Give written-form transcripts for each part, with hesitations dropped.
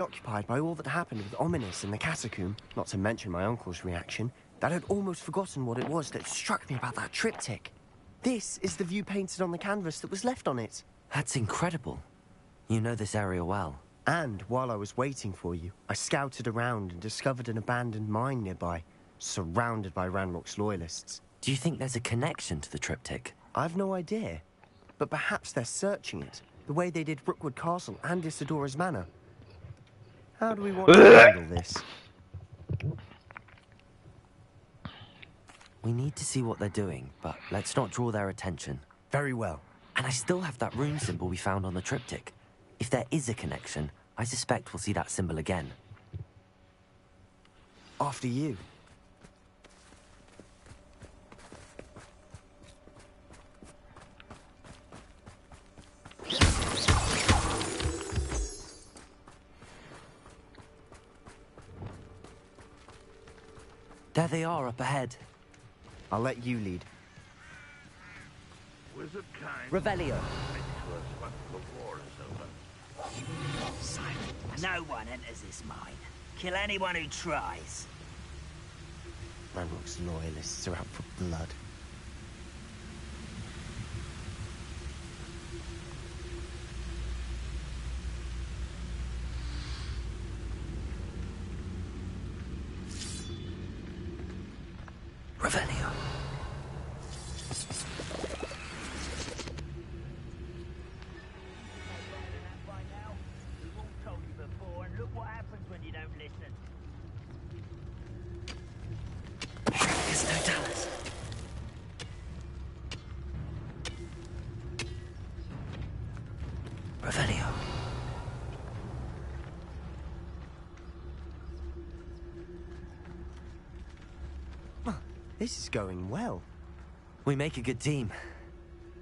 Occupied by all that happened with Ominous in the catacomb, not to mention my uncle's reaction, that I'd almost forgotten what it was that struck me about that triptych. This is the view painted on the canvas that was left on it. That's incredible. You know this area well. And while I was waiting for you, I scouted around and discovered an abandoned mine nearby, surrounded by Ranrock's loyalists. Do you think there's a connection to the triptych? I've no idea, but perhaps they're searching it, the way they did Rookwood Castle and Isidora's Manor. How do we want to handle this? We need to see what they're doing, but let's not draw their attention. Very well. And I still have that rune symbol we found on the triptych. If there is a connection, I suspect we'll see that symbol again. After you. There they are up ahead. I'll let you lead. Wizard kind. Revelio. Silent. No one enters this mine. Kill anyone who tries. Ranrock's loyalists are out for blood. Revelio. There's no Dallas. Revelio. This is going well. We make a good team.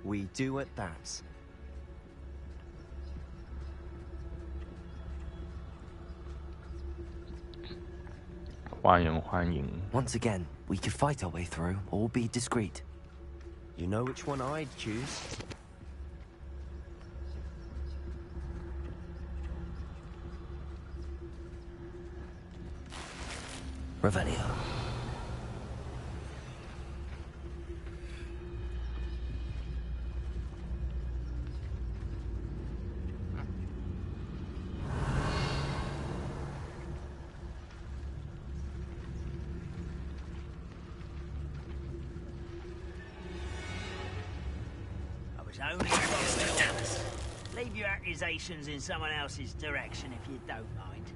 We do at that. Once again, we could fight our way through, or be discreet. You know which one I'd choose. Revelio. Leave your accusations in someone else's direction if you don't mind.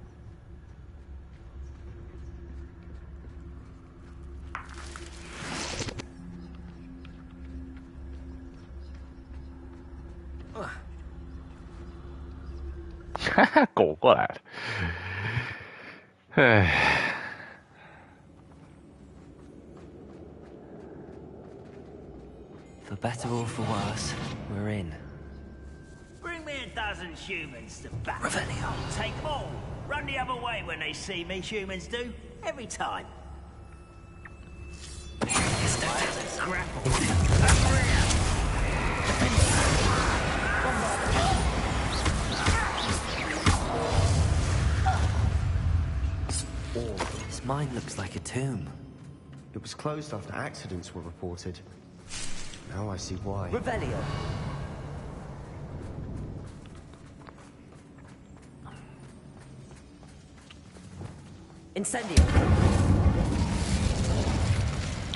For better or for worse, we're in. Bring me a dozen humans to battle. Revelio. Take them all. Run the other way when they see me, humans do. Every time. Grapple. This mine looks like a tomb. It was closed after accidents were reported. Now I see why. Revelio. Incendio.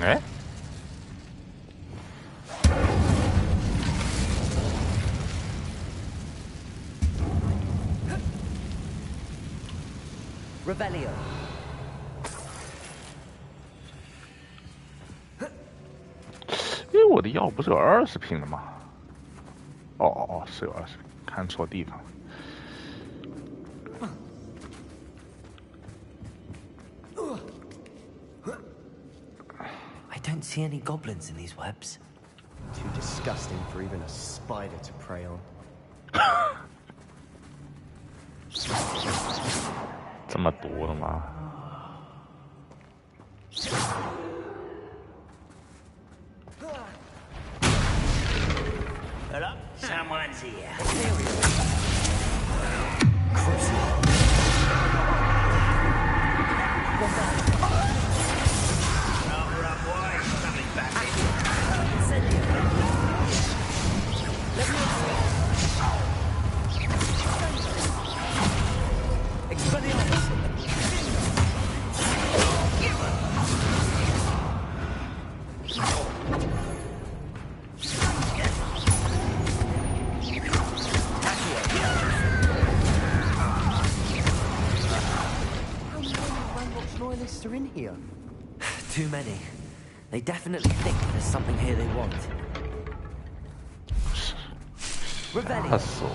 Eh? Revelio. 因为我的药不是有20瓶的吗？哦，是有20瓶，看错地方了。I don't see any goblins in these webs. Too disgusting for even a spider to prey on. 这么毒的吗？ Someone's here. loyalists are in here? Too many. They definitely think there's something here they want. 吓死我！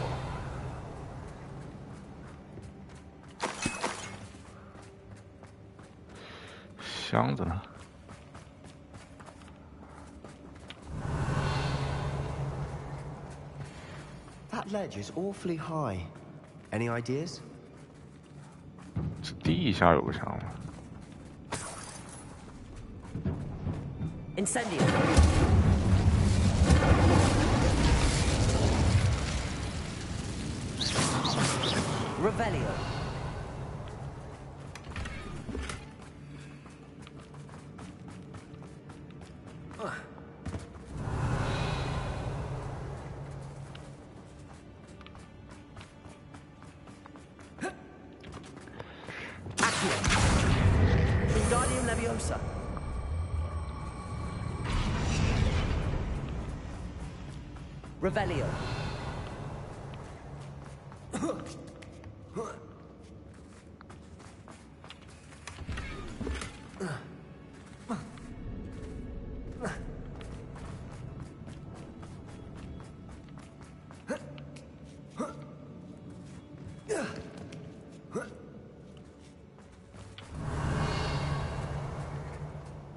箱子呢？ That ledge is awfully high. Any ideas? 这地下有个箱子。 Incendio. Revelio. Accio. Wingardium Leviosa. Revelio.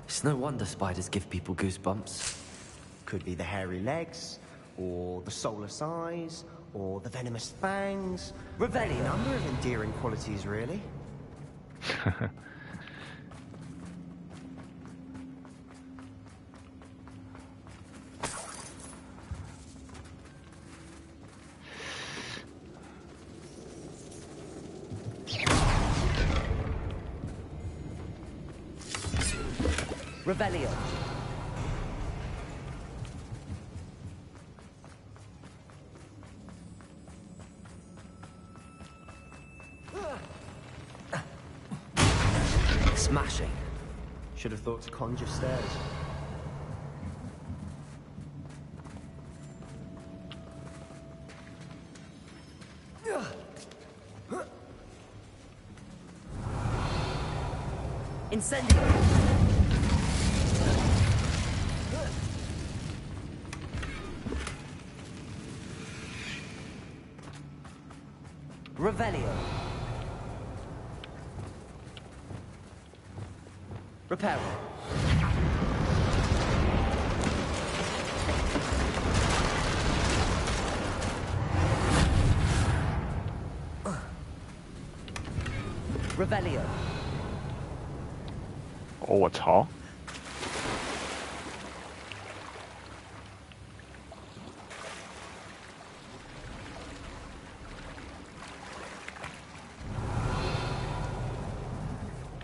It's no wonder spiders give people goosebumps. Could be the hairy legs, or the soulless eyes, or the venomous fangs. Revelio. A number of endearing qualities, really. Revelio. Smashing. Should have thought to conjure stairs. Incendio. Revelio. Reparo. Revelio. 哦，我操！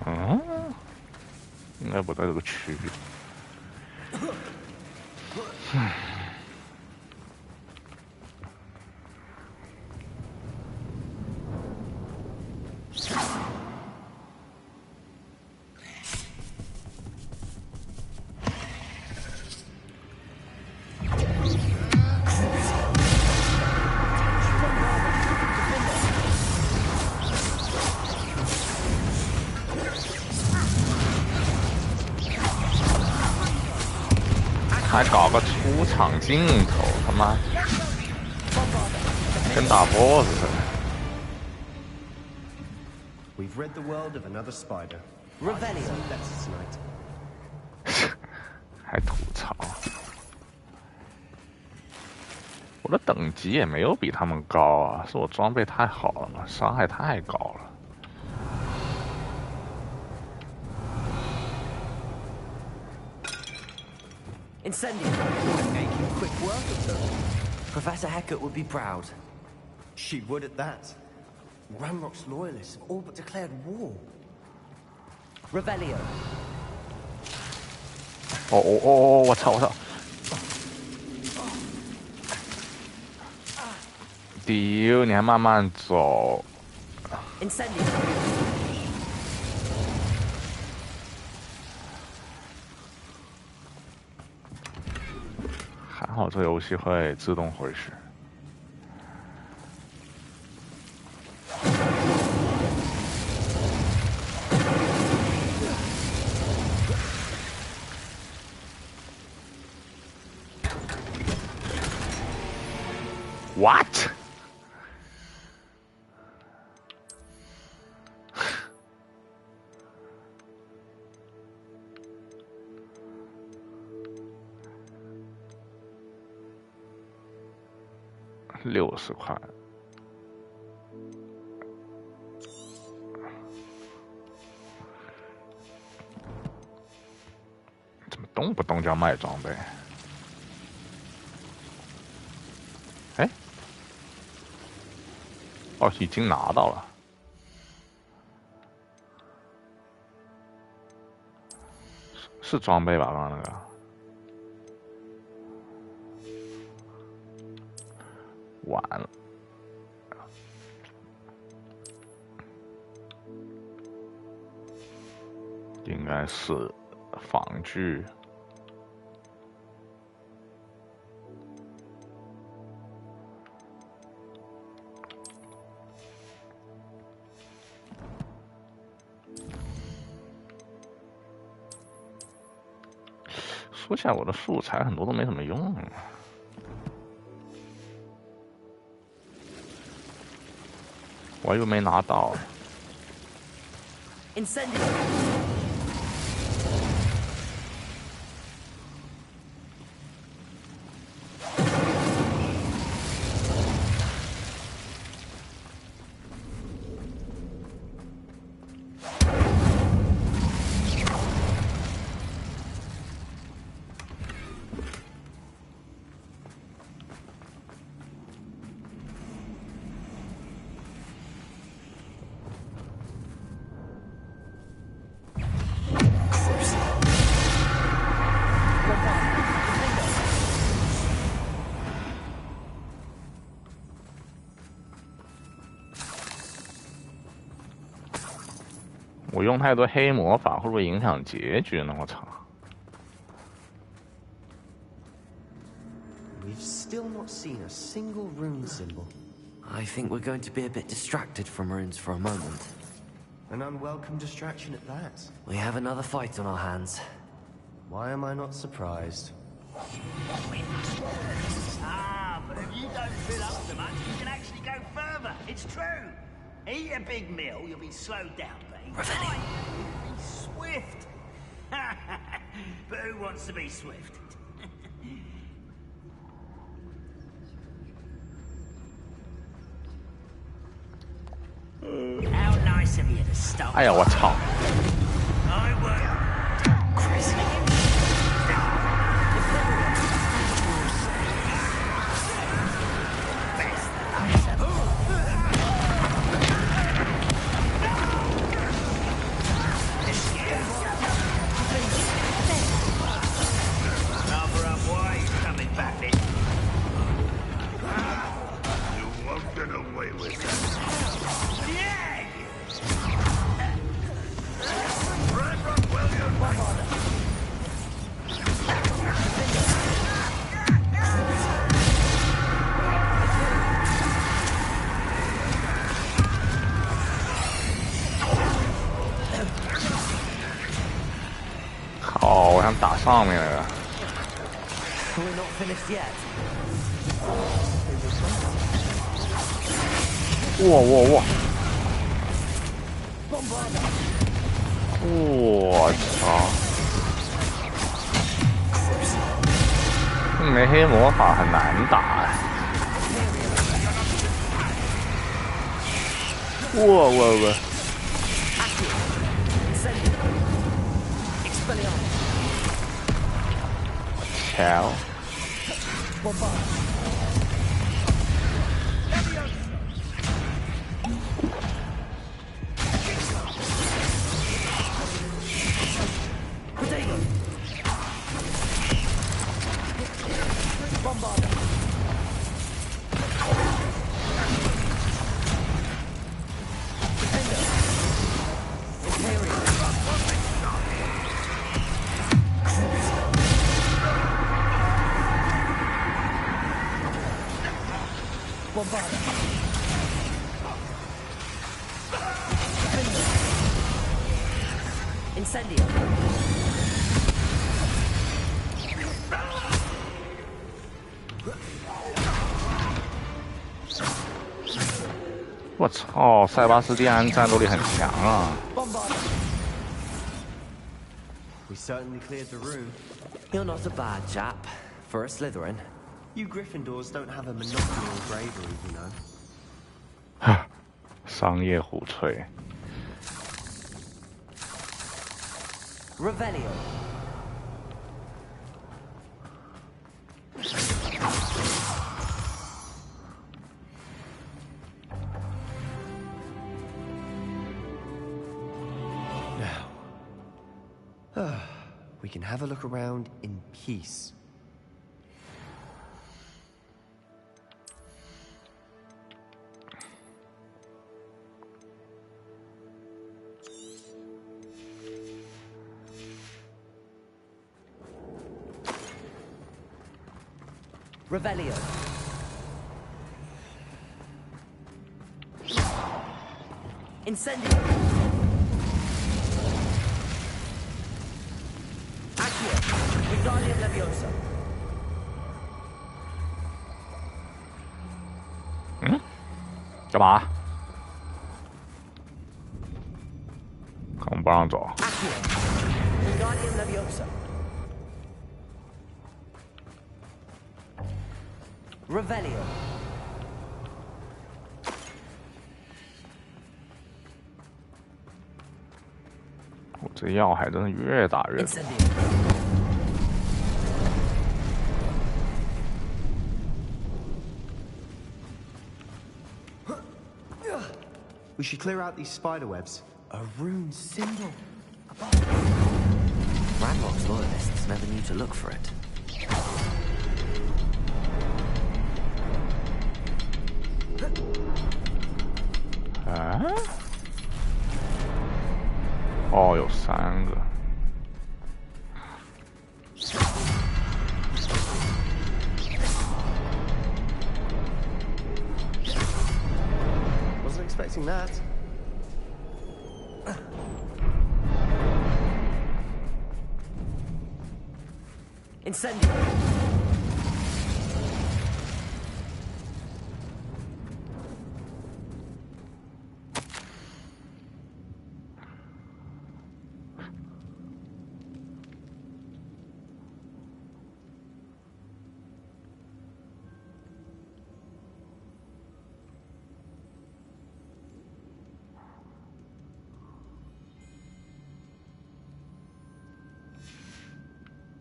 嗯，应该不在这个区域。还搞个出场镜头，他妈跟打 BOSS 似的。 We've rid the world of another spider. Revelio. That's tonight. 还吐槽，我的等级也没有比他们高啊，是我装备太好了嘛，伤害太高了。 Incendio. Making quick work of them. Professor Hecat would be proud. She would at that. Ramrock's loyalists have all but declared war. Revelio. 哦哦哦！我操！我操！丢，你还慢慢走。 Incendio. 还好这游戏会自动回血。What？ 60块。怎么动不动就要卖装备？哎，哦，已经拿到了。是装备吧？刚刚那个。 完了，应该是防具。说起来，我的素材很多都没什么用。 我又没拿到。我用太多黑魔法会不会影响结局呢？我操！ We've still not seen a single rune symbol. I think we're going to be a bit distracted from runes for a moment. An unwelcome distraction at that. We have another fight on our hands. Why am I not surprised? Ah, but if you don't fill up so much, you can actually go further. It's true. Eat a big meal, you'll be slowed down, babe. Revelling. You'll be swift. But who wants to be swift? How nice of you to stop. 哎呀，我操！ I will. Crazy. Cover up, why are you coming back then? You won't get away with that. Yeah! Reverend William! 靠！我想打上面来了。 We're not finished yet. 哇哇哇！我操！没黑魔法很难打哎！哇哇哇！ Cow. Incendio. 我操，塞巴斯蒂安战斗力很强啊！ We certainly cleared the room. You're not a bad chap for a Slytherin. You Gryffindors don't have a monopoly on bravery, you know. 哈，商业互吹。 Revelio. Now, we can have a look around in peace. Revelio. Incendio. Accio. Wingardium Leviosa. 嗯？干嘛？看我不让走。 Accio. Wingardium Leviosa. Revelio. 我这药还真是越打越多。 Incendio. We should clear out these spider webs. A rune symbol. Ranrock's loyalists never knew to look for it. 啊？哦，有3个。 Wasn't expecting that. Incendio.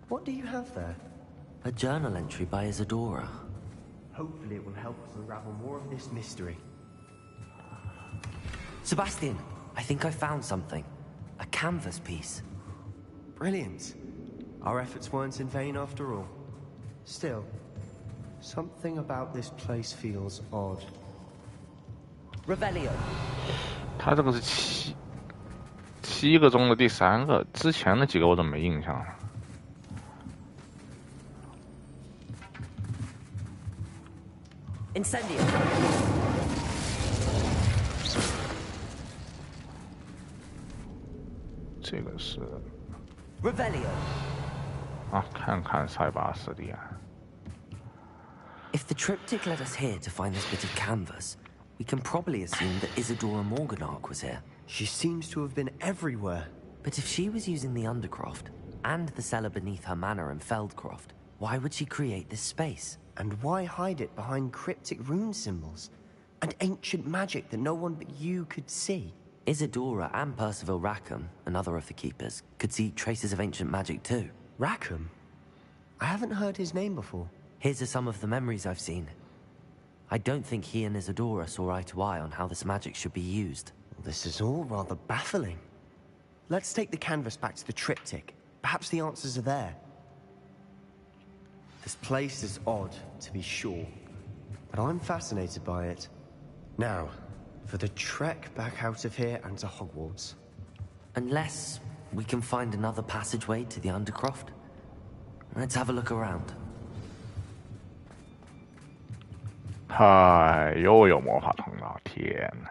'What do you have there? A journal entry by Isadora. Hopefully it will help us unravel more of this mystery. Sebastian, I think I found something. A canvas piece. Brilliant. Our efforts weren't in vain after all. Still, something about this place feels odd. Revelio. 他这个是7个中的第3个，之前的几个我怎么没印象了？ Incendio. 这个是 Revelio. 啊，看看塞巴斯蒂安。 If the triptych led us here to find this bit of canvas, we can probably assume that Isadora Morganark was here. She seems to have been everywhere. But if she was using the Undercroft, and the cellar beneath her manor in Feldcroft, why would she create this space? And why hide it behind cryptic rune symbols? And ancient magic that no one but you could see? Isadora and Percival Rackham, another of the Keepers, could see traces of ancient magic too. Rackham? I haven't heard his name before. His are some of the memories I've seen. I don't think he and Isadora saw eye to eye on how this magic should be used. This is all rather baffling. Let's take the canvas back to the triptych. Perhaps the answers are there. This place is odd, to be sure, but I'm fascinated by it. Now, for the trek back out of here and to Hogwarts. Unless we can find another passageway to the Undercroft. Let's have a look around. 嗨，又有魔法通道，天哪！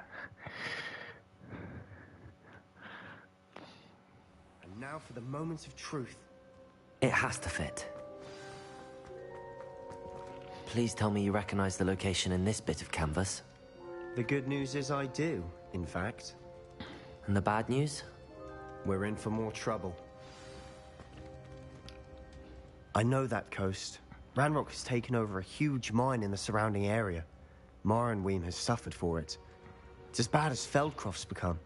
And now for the moment of truth. It has to fit. Please tell me you recognize the location in this bit of canvas. The good news is I do, in fact. And the bad news? We're in for more trouble. I know that coast. Ranrock has taken over a huge mine in the surrounding area. Marenweem has suffered for it. It's as bad as Feldcroft's become.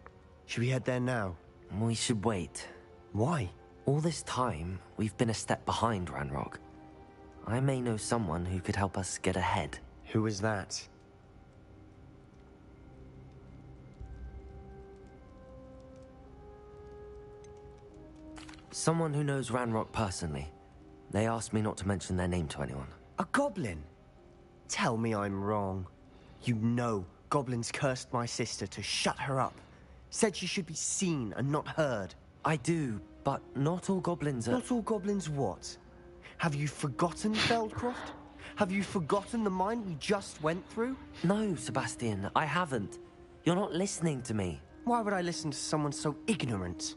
Should we head there now? We should wait. Why? All this time, we've been a step behind Ranrock. I may know someone who could help us get ahead. Who is that? Someone who knows Ranrock personally. They asked me not to mention their name to anyone. A goblin? Tell me I'm wrong. You know goblins cursed my sister to shut her up. Said she should be seen and not heard. I do, but not all goblins are... Not all goblins what? Have you forgotten Feldcroft? Have you forgotten the mine we just went through? No, Sebastian, I haven't. You're not listening to me. Why would I listen to someone so ignorant?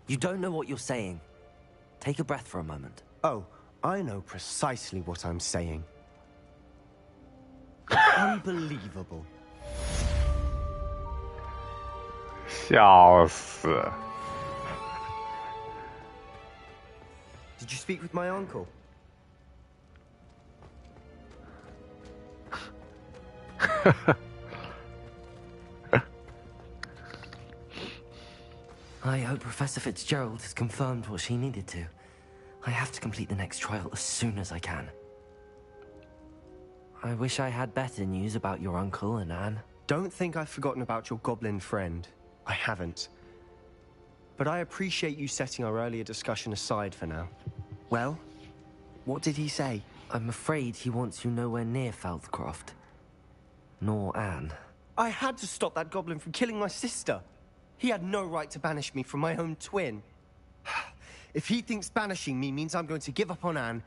You don't know what you're saying. Take a breath for a moment. Oh, I know precisely what I'm saying. Unbelievable. 笑死！ Did you speak with my uncle? I hope Professor Fitzgerald has confirmed what she needed to. I have to complete the next trial as soon as I can. I wish I had better news about your uncle and Anne. Don't think I've forgotten about your goblin friend. I haven't. But I appreciate you setting our earlier discussion aside for now. Well, what did he say? I'm afraid he wants you nowhere near Feldcroft. Nor Anne. I had to stop that goblin from killing my sister. He had no right to banish me from my own twin. If he thinks banishing me means I'm going to give up on Anne,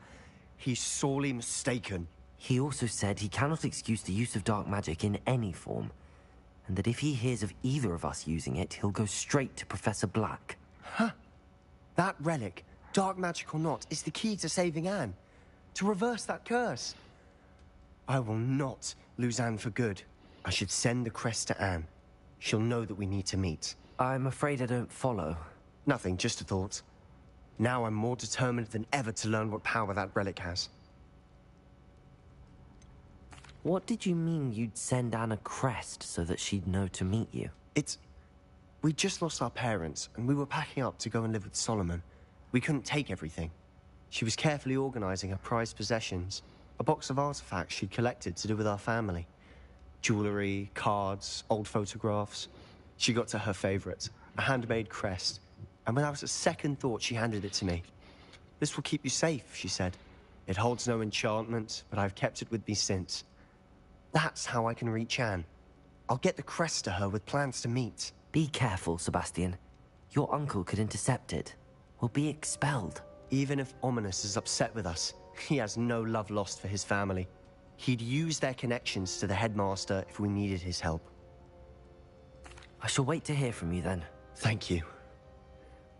he's sorely mistaken. He also said he cannot excuse the use of dark magic in any form, and that if he hears of either of us using it, he'll go straight to Professor Black. Huh. That relic, dark magic or not, is the key to saving Anne. To reverse that curse. I will not lose Anne for good. I should send the crest to Anne. She'll know that we need to meet. I'm afraid I don't follow. Nothing, just a thought. Now I'm more determined than ever to learn what power that relic has. What did you mean you'd send Anne a crest so that she'd know to meet you? We just lost our parents, and we were packing up to go and live with Solomon. We couldn't take everything. She was carefully organizing her prized possessions, a box of artifacts she'd collected to do with our family. Jewelry, cards, old photographs. She got to her favorite, a handmade crest, and without a second thought, she handed it to me. This will keep you safe, she said. It holds no enchantment, but I've kept it with me since. That's how I can reach Anne. I'll get the crest to her with plans to meet. Be careful, Sebastian. Your uncle could intercept it. We'll be expelled. Even if Ominous is upset with us, he has no love lost for his family. He'd use their connections to the headmaster if we needed his help. I shall wait to hear from you then. Thank you.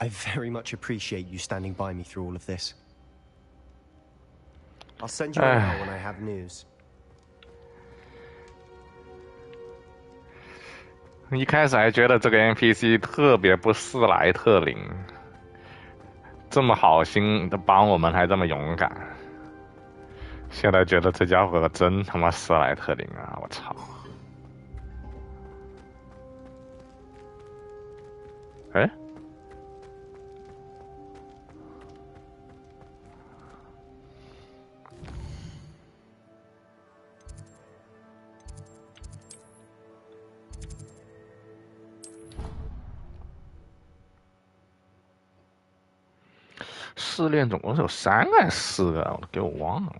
I very much appreciate you standing by me through all of this. I'll send you a mail when I have news. 一开始还觉得这个 NPC 特别不斯莱特林，这么好心的帮我们，还这么勇敢。现在觉得这家伙真他妈斯莱特林啊！我操！哎？试炼总共是有3个还是4个？我都给我忘了。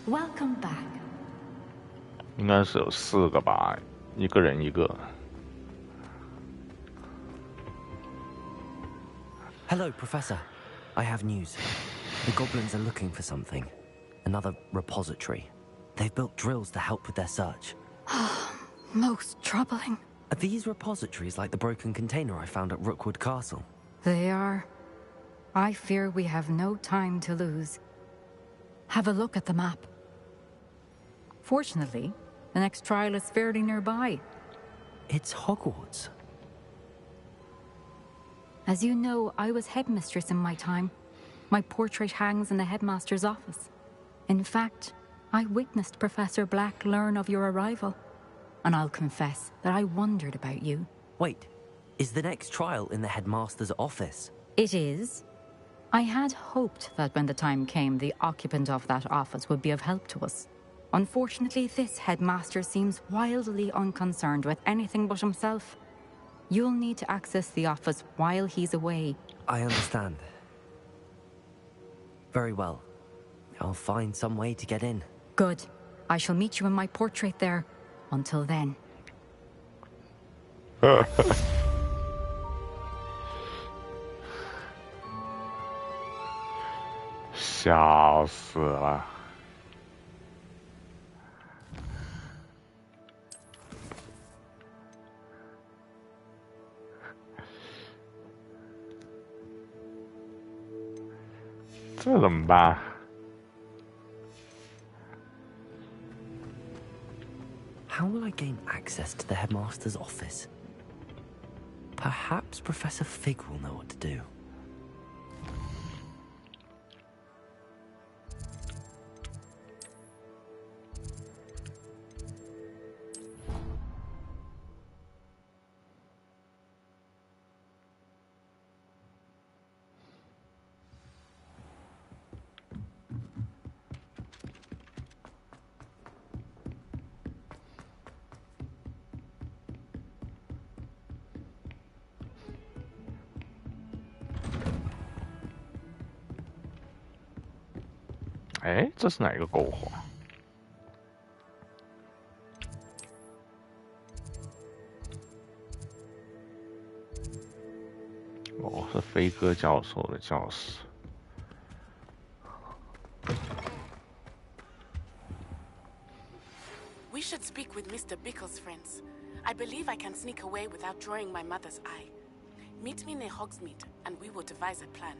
Welcome back. 应该是有4个吧，一个人一个。Hello, Professor. I have news. The goblins are looking for something. Another repository. They've built drills to help with their search. Most troubling. Are these repositories like the broken container I found at Rookwood Castle? They are. I fear we have no time to lose. Have a look at the map. Fortunately, the next trial is fairly nearby. It's Hogwarts. As you know, I was headmistress in my time. My portrait hangs in the headmaster's office. In fact, I witnessed Professor Black learn of your arrival. And I'll confess that I wondered about you. Wait, is the next trial in the headmaster's office? It is. I had hoped that when the time came, the occupant of that office would be of help to us. Unfortunately, this headmaster seems wildly unconcerned with anything but himself. You'll need to access the office while he's away. I understand. Very well. I'll find some way to get in. Good. I shall meet you in my portrait there. Until then. 笑死了。这怎么办？ How will I gain access to the headmaster's office? Perhaps Professor Fig will know what to do.哎，这是哪个篝火？哦，是飞哥教授的教室。We should speak with Mr. Bickle's friends. I believe I can sneak away without drawing my mother's eye. Meet me near Hogsmeade, and we will devise a plan.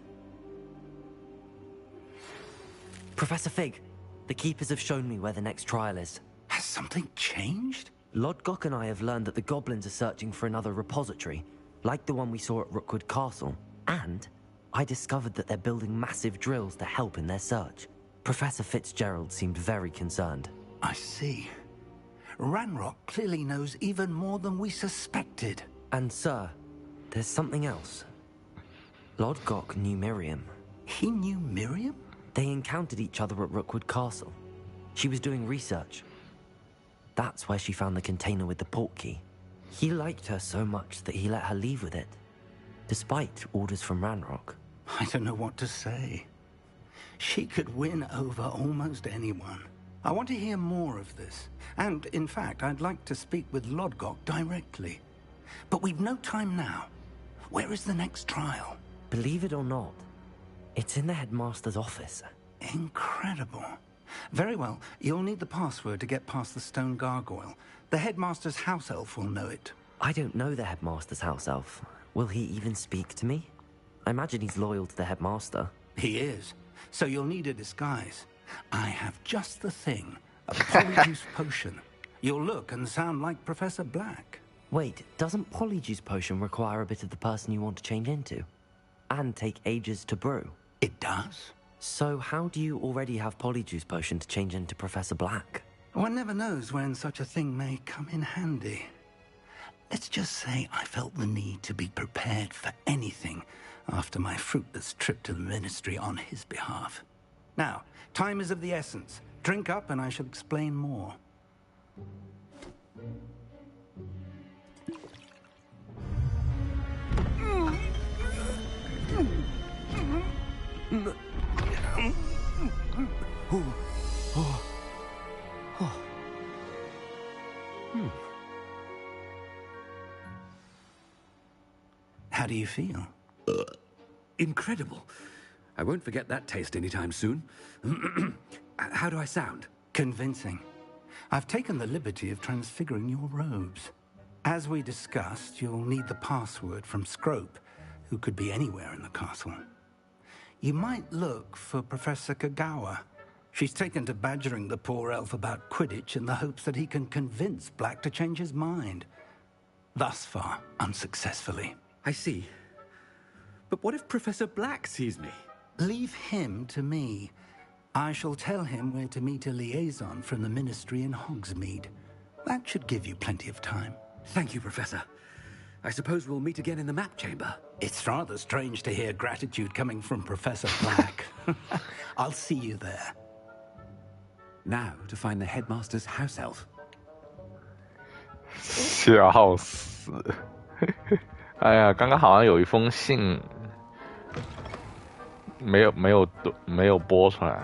Professor Fig, the Keepers have shown me where the next trial is. Has something changed? Lodgok and I have learned that the goblins are searching for another repository, like the one we saw at Rookwood Castle. And I discovered that they're building massive drills to help in their search. Professor Fitzgerald seemed very concerned. I see. Ranrock clearly knows even more than we suspected. And sir, there's something else. Lodgok knew Miriam. He knew Miriam? They encountered each other at Rookwood Castle. She was doing research. That's where she found the container with the portkey. He liked her so much that he let her leave with it, despite orders from Ranrock. I don't know what to say. She could win over almost anyone. I want to hear more of this. And, in fact, I'd like to speak with Lodgok directly. But we've no time now. Where is the next trial? Believe it or not, it's in the headmaster's office. Incredible. Very well. You'll need the password to get past the stone gargoyle. The headmaster's house elf will know it. I don't know the headmaster's house elf. Will he even speak to me? I imagine he's loyal to the headmaster. He is. So you'll need a disguise. I have just the thing. A polyjuice potion. You'll look and sound like Professor Black. Wait, doesn't Polyjuice Potion require a bit of the person you want to change into? And take ages to brew? It does. So how do you already have Polyjuice Potion to change into Professor Black? One never knows when such a thing may come in handy. Let's just say I felt the need to be prepared for anything after my fruitless trip to the Ministry on his behalf. Now, time is of the essence. Drink up and I shall explain more. How do you feel? Incredible. I won't forget that taste anytime soon. How do I sound? Convincing. I've taken the liberty of transfiguring your robes. As we discussed, you'll need the password from Scrope, who could be anywhere in the castle. You might look for Professor Kagawa. She's taken to badgering the poor elf about Quidditch in the hopes that he can convince Black to change his mind. Thus far, unsuccessfully. I see. But what if Professor Black sees me? Leave him to me. I shall tell him where to meet a liaison from the Ministry in Hogsmeade. That should give you plenty of time. Thank you, Professor. I suppose we'll meet again in the map chamber. It's rather strange to hear gratitude coming from Professor Black. I'll see you there. Now to find the headmaster's house elf. 笑死！哎呀，刚刚好像有一封信没有播出来。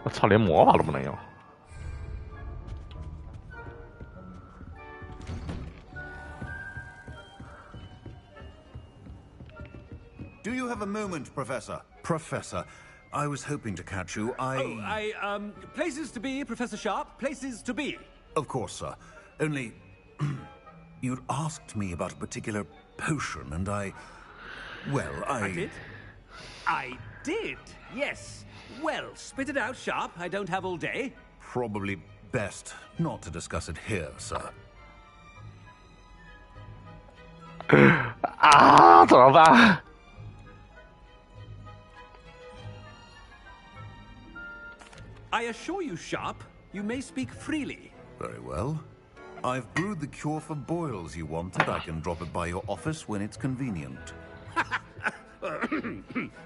我操，连魔法都不能用。Do you have a moment, Professor? Professor, I was hoping to catch you. Places to be, Professor Sharp. Places to be. Of course, sir. Only, you'd asked me about a particular potion, and well, I did? I did, yes. Well, spit it out, Sharp. I don't have all day. Probably best not to discuss it here, sir. 啊，怎么办？ I assure you, Sharp, you may speak freely. Very well. I've brewed the cure for boils you wanted. I can drop it by your office when it's convenient.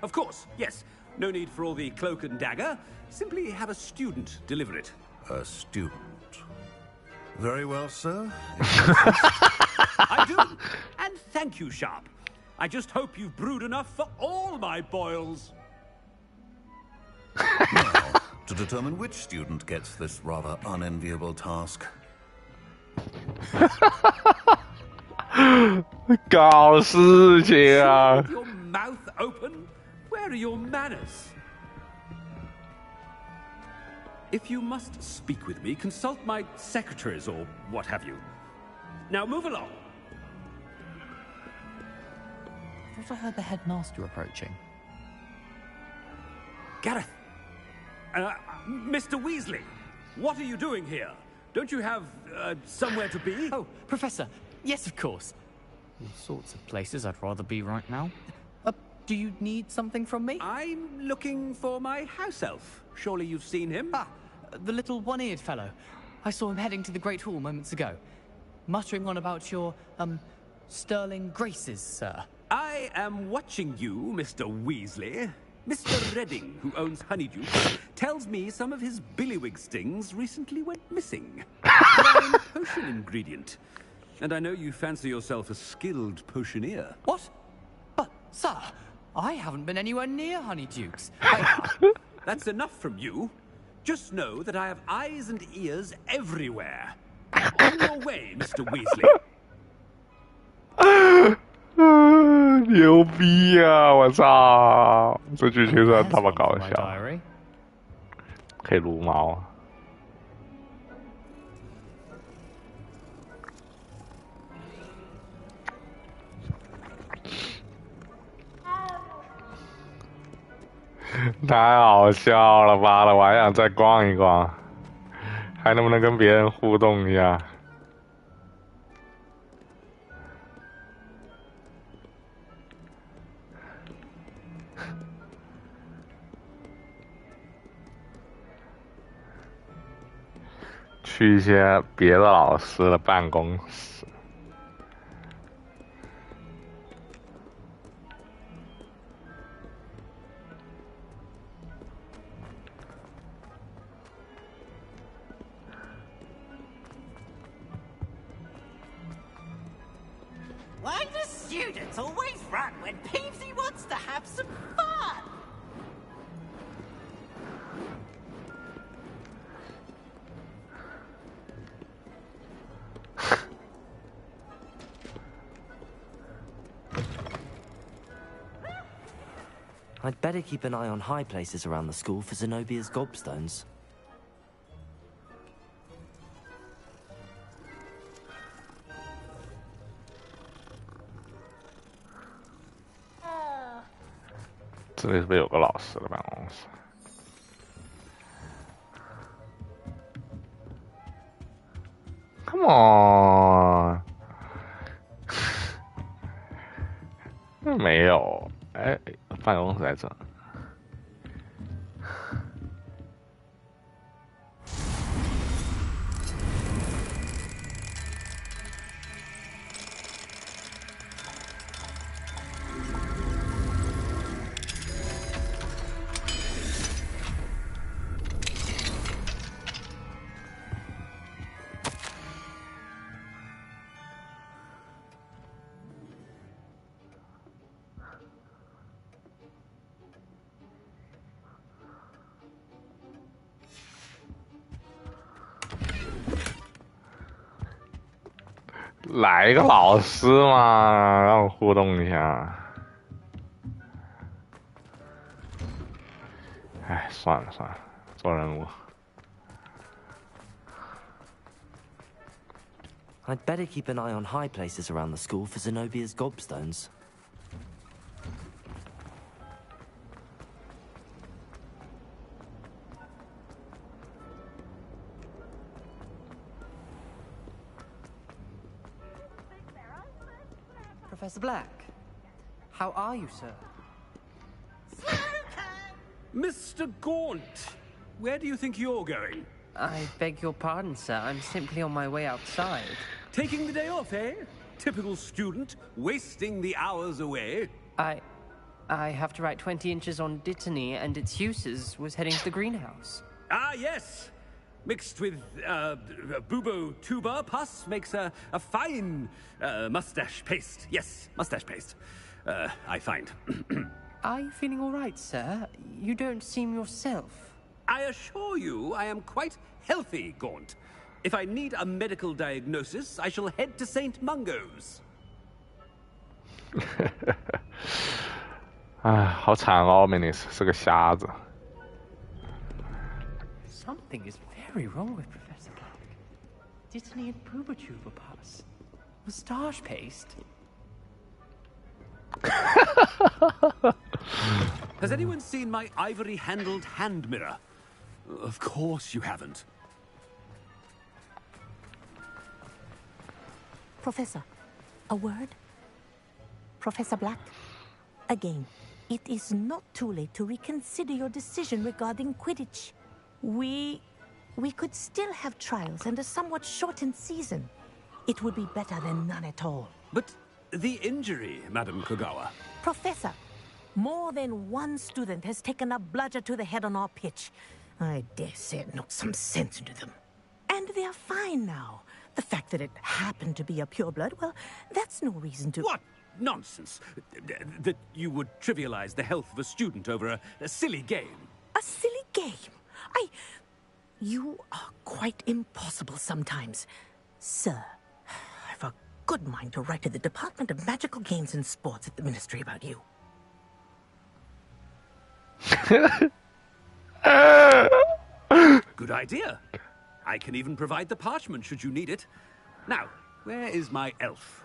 Of course, yes. No need for all the cloak and dagger. Simply have a student deliver it. A student. Very well, sir. I do. And thank you, Sharp. I just hope you've brewed enough for all my boils. Now, to determine which student gets this rather unenviable task. 搞事情啊！ With your mouth open? Where are your manners? If you must speak with me, consult my secretaries or what have you. Now move along. I thought I heard the headmaster approaching. Gareth! Mr. Weasley, what are you doing here? Don't you have, somewhere to be? Oh, Professor, yes, of course. All sorts of places I'd rather be right now. Do you need something from me? I'm looking for my house elf. Surely you've seen him? Ah, the little one-eared fellow. I saw him heading to the Great Hall moments ago. Muttering on about your, sterling graces, sir. I am watching you, Mr. Weasley. Mr. Redding, who owns Honeydew, tells me some of his billywig stings recently went missing. They're a potion ingredient. And I know you fancy yourself a skilled potioneer. What? But, sir, I haven't been anywhere near Honeydukes. That's enough from you. Just know that I have eyes and ears everywhere. On your way, Mr. Weasley. 牛逼啊！我操，这剧情真的他妈搞笑，可以撸猫。太好笑了，妈的！我还想再逛一逛，还能不能跟别人互动一下？去一些别的老师的办公室。Why do students always run when Peevesy wants to have some fun? I'd better keep an eye on high places around the school for Zenobia's gobstones. Oh. 这里是不是有个老师的办公室？ Come on， 没有，哎，办公室在这。来一个老师嘛，让我互动一下。哎，算了算了，做任务。I'd better keep an eye on high places around the school for Zenobia's gobstones. Professor Black, how are you, sir? Mr. Gaunt, where do you think you're going? I beg your pardon, sir. I'm simply on my way outside. Taking the day off, eh? Typical student, wasting the hours away. I have to write 20 inches on Dittany and its uses. Was heading to the greenhouse. Ah, yes. Mixed with bubo tuber pus makes a fine mustache paste. Yes, mustache paste. I find. Are you feeling all right, sir? You don't seem yourself. I assure you I am quite healthy, Gaunt. If I need a medical diagnosis, I shall head to St. Mungo's. 哎，好惨哦 ，Minis 是个瞎子。 Something is very wrong with Professor Black. Dittany and Pooba-Tuba pus. Moustache paste. Has anyone seen my ivory-handled hand mirror? Of course you haven't. Professor, a word? Professor Black, again, it is not too late to reconsider your decision regarding Quidditch. We could still have trials and a somewhat shortened season. It would be better than none at all. But the injury, Madam Kogawa. Professor, more than one student has taken a bludger to the head on our pitch. I dare say it knocked some sense into them. And they are fine now. The fact that it happened to be a pureblood, well, that's no reason to... What nonsense! That you would trivialize the health of a student over a silly game. A silly game? You are quite impossible sometimes. Sir, I've a good mind to write to the Department of Magical Games and Sports at the Ministry about you. Good idea. I can even provide the parchment should you need it. Now, where is my elf?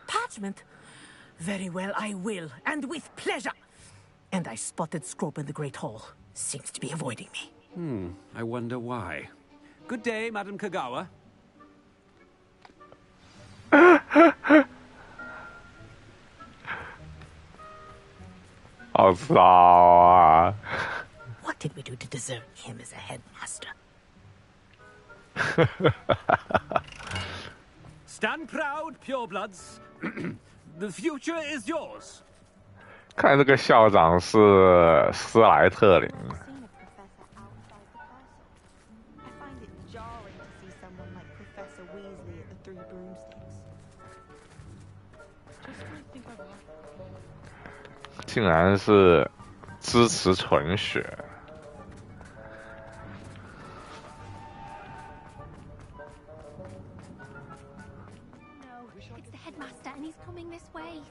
Parchment? Very well, I will, and with pleasure. And I spotted Scrope in the Great Hall. Seems to be avoiding me. I wonder why. Good day, Madam Kogawa. What did we do to deserve him as a headmaster? Stand proud, purebloods. The future is yours. 看这个校长是斯莱特林。竟然是支持纯血。 It's the headmaster, and he's coming this way.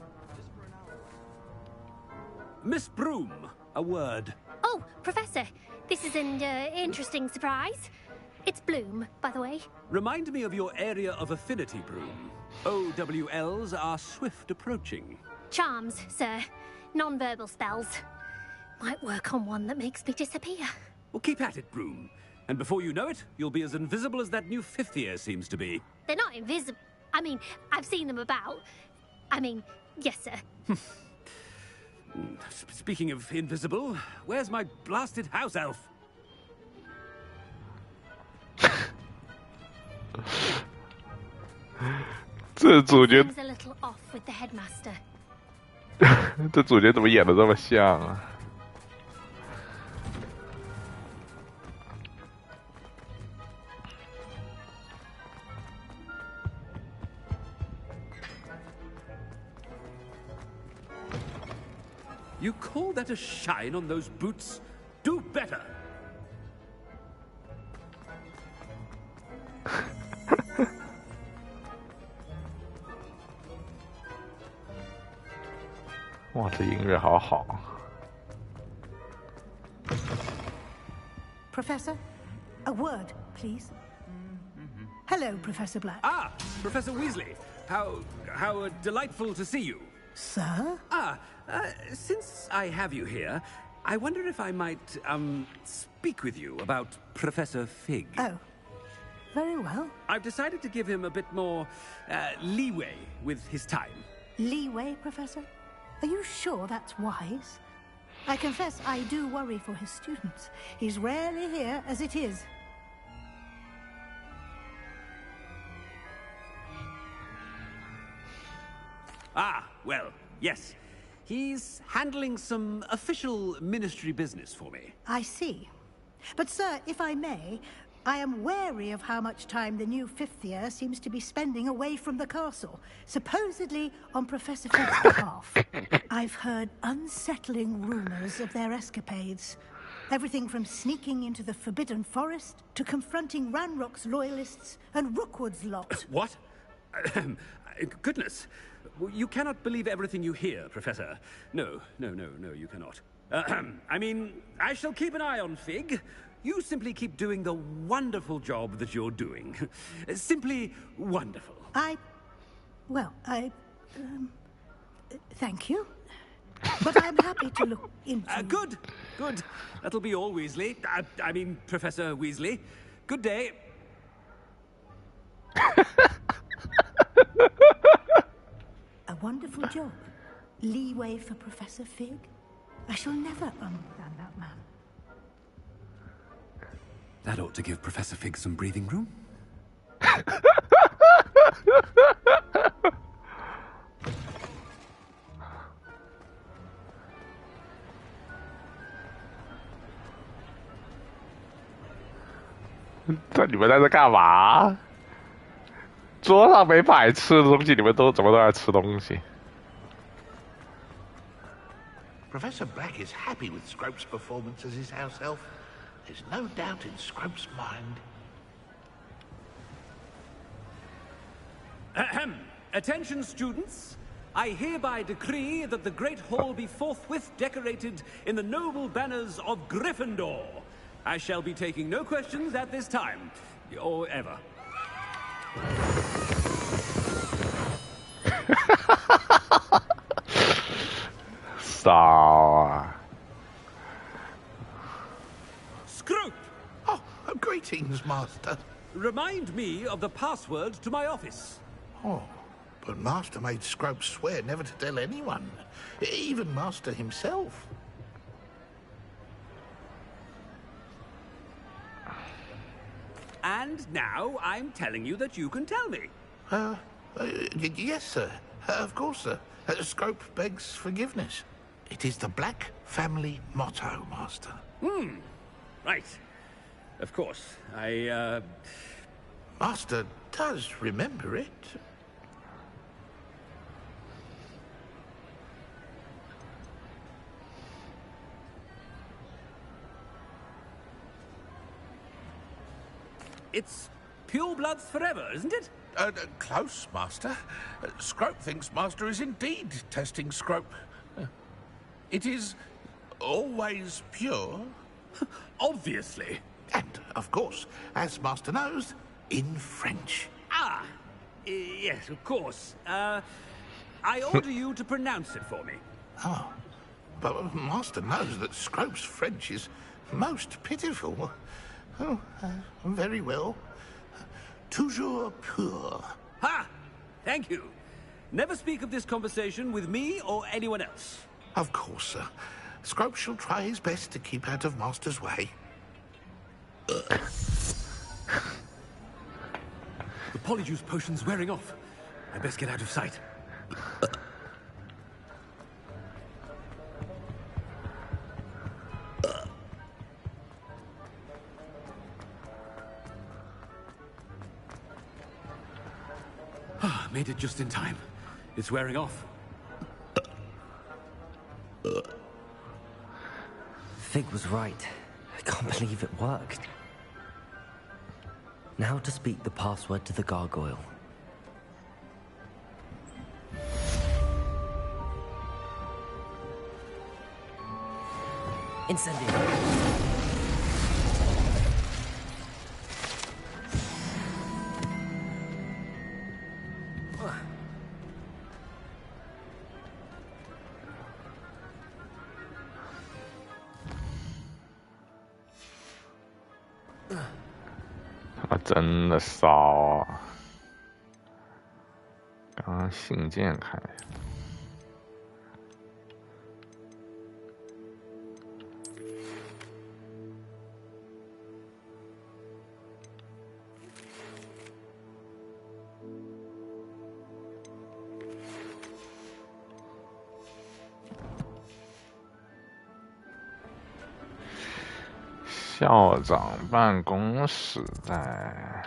Miss Broom, a word. Oh, Professor, this is an interesting surprise. It's Bloom, by the way. Remind me of your area of affinity, Broom. OWLs are swift approaching. Charms, sir. Non-verbal spells. Might work on one that makes me disappear. Well, keep at it, Broom. And before you know it, you'll be as invisible as that new fifth year seems to be. They're not invisible. I mean, I've seen them about. I mean, yes, sir. Speaking of invisible, where's my blasted house elf? Seems a little off with the headmaster. 这主角怎么演的这么像啊？ You call that a shine on those boots? Do better! 哇，这音乐好好。 Professor, a word, please. Hello, Professor Black. Ah, Professor Weasley. How delightful to see you. Sir? Since I have you here, I wonder if I might, speak with you about Professor Fig. Oh, very well. I've decided to give him a bit more, leeway with his time. Leeway, Professor? Are you sure that's wise? I confess I do worry for his students. He's rarely here as it is. Ah, well, yes. He's handling some official ministry business for me. I see. But, sir, if I may, I am wary of how much time the new fifth year seems to be spending away from the castle, supposedly on Professor Fig's behalf. I've heard unsettling rumors of their escapades. Everything from sneaking into the Forbidden Forest to confronting Ranrock's loyalists and Rookwood's lot. What? Goodness. You cannot believe everything you hear, Professor. No, you cannot. I mean, I shall keep an eye on Fig. You simply keep doing the wonderful job that you're doing. Simply wonderful. Thank you. But I'm happy to look into... Good. That'll be all, Weasley. I mean, Professor Weasley. Good day. A wonderful job. Leeway for Professor Fig. I shall never understand that man. That ought to give Professor Fig some breathing room. 你们在这干嘛？桌上没摆吃的东西，你们怎么都在吃东西？ Professor Black is happy with Scrope's performance as his house elf. There's no doubt in Scrope's mind. Ahem. Attention, students. I hereby decree that the Great Hall be forthwith decorated in the noble banners of Gryffindor. I shall be taking no questions at this time, or ever. Scrope! Oh, greetings, Master. Remind me of the password to my office. Oh, but Master made Scrope swear never to tell anyone, even Master himself. And now I'm telling you that you can tell me. Yes, sir. Of course, sir. Scrope begs forgiveness. It is the Black family motto, Master. Right. Of course. Master does remember it. It's pure bloods forever, isn't it? Close, Master. Scrope thinks Master is indeed testing Scrope. It is always pure. Obviously. And, of course, as Master knows, in French. Ah, yes, of course. I order you to pronounce it for me. Oh, but Master knows that Scrope's French is most pitiful. Oh, very well. Toujours pur. Ha! Thank you. Never speak of this conversation with me or anyone else. Of course, sir. Scrope shall try his best to keep out of Master's way. The polyjuice potion's wearing off. I best get out of sight. Made it just in time. It's wearing off. Fig was right. I can't believe it worked. Now to speak the password to the gargoyle. Incendio.他真的骚啊！刚刚信件看一下。校长办公室在。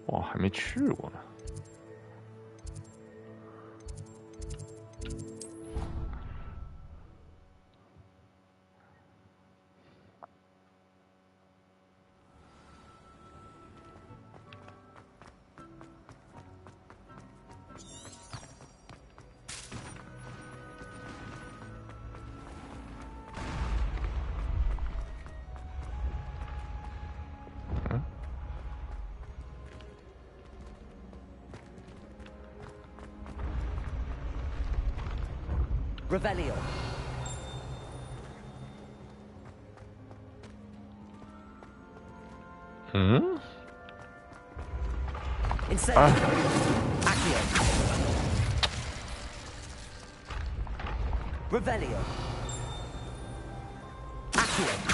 哇，还没去过呢。Revelio. Incendio. Accio. Revelio. Accio.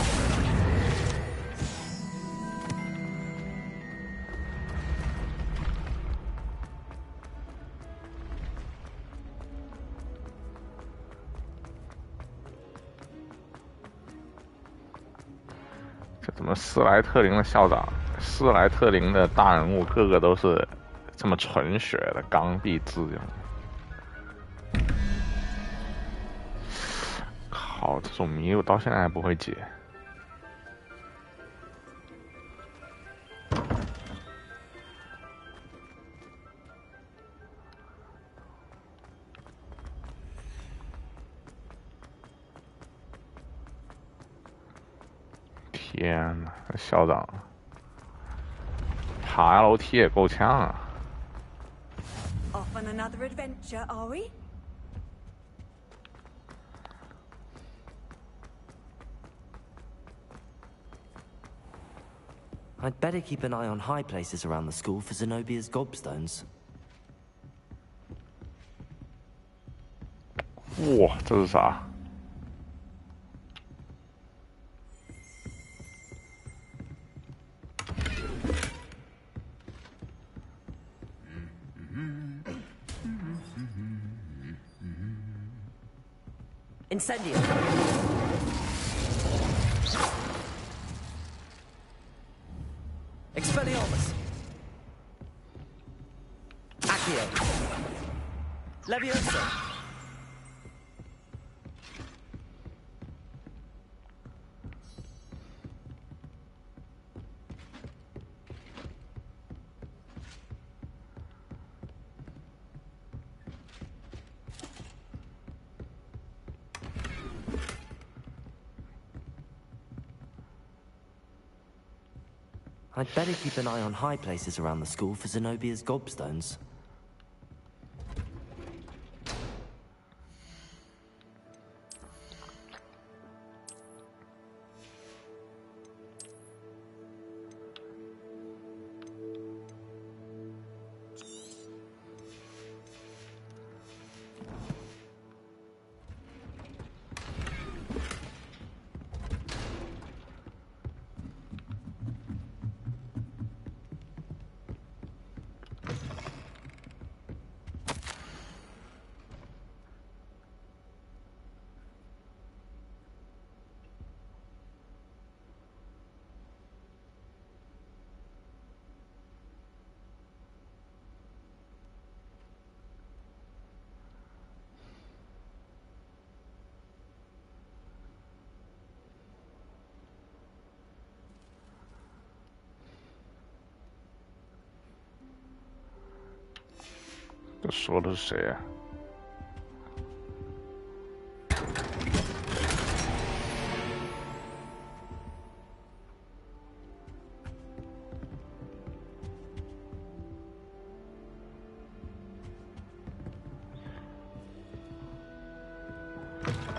怎么斯莱特林的校长、斯莱特林的大人物，个个都是这么纯血的刚愎自用？靠，这种谜我到现在还不会解。天哪，校长爬楼梯也够呛啊！ Off on another adventure, are we? I'd better keep an eye on high places around the school for Zenobia's gobstones. 哇，这是啥？ Incendio. Expelliarmus. Accio. Leviosa. I'd better keep an eye on high places around the school for Zenobia's gobstones. 这说的是谁呀？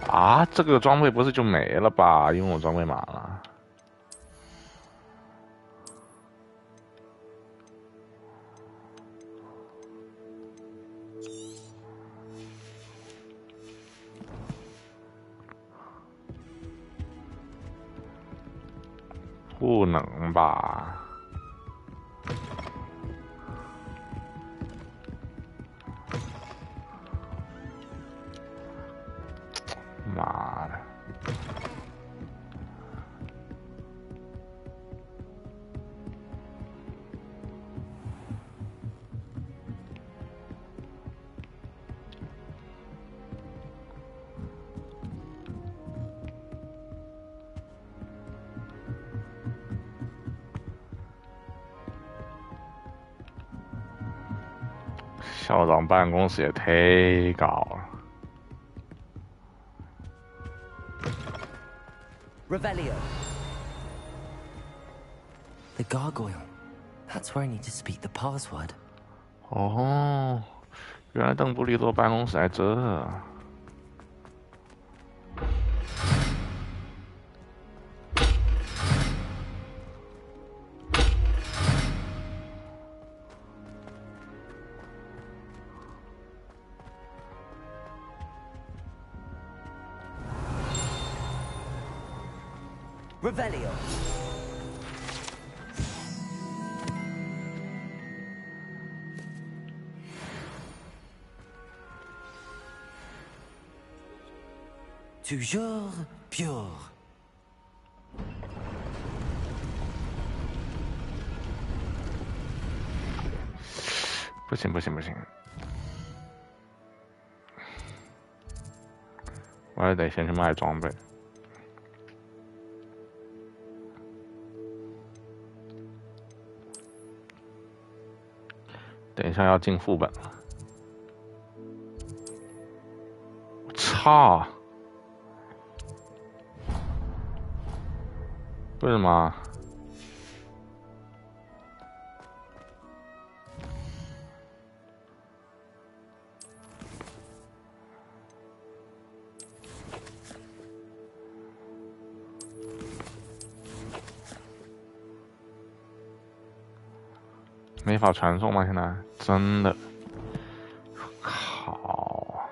啊，这个装备不是就没了吧？因为我装备满了。 不能吧？妈的！校长办公室也忒高了。 Revelio. The gargoyle. That's where I need to speak the password. 哦，原来邓布利多办公室在这。 Revelio. Toujours pure. 不行不行不行，我还得先去卖装备。 等一下要进副本了，我操！为什么？没法传送吗？现在真的，靠！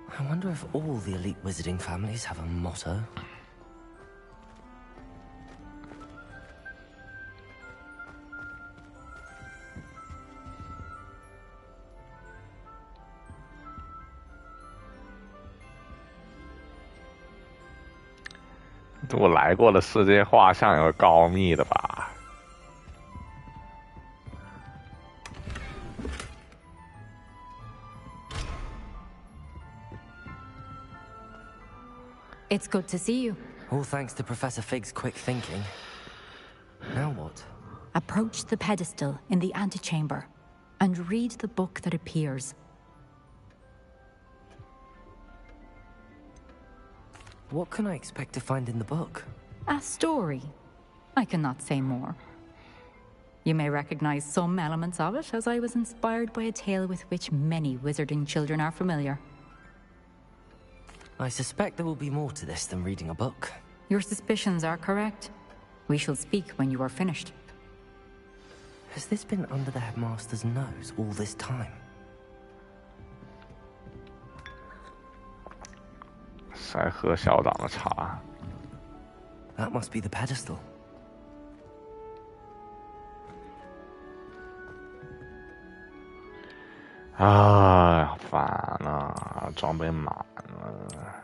I wonder if all the elite wizarding families have a motto. .我来过的世界画像有高密的吧？ It's good to see you. All thanks to Professor Fig's quick thinking. Now what? Approach the pedestal in the antechamber and read the book that appears. What can I expect to find in the book? A story. I cannot say more. You may recognize some elements of it, as I was inspired by a tale with which many wizarding children are familiar. I suspect there will be more to this than reading a book. Your suspicions are correct. We shall speak when you are finished. Has this been under the headmaster's nose all this time? 在喝校长的茶。 That must be the pedestal. 啊，烦了，装备满了。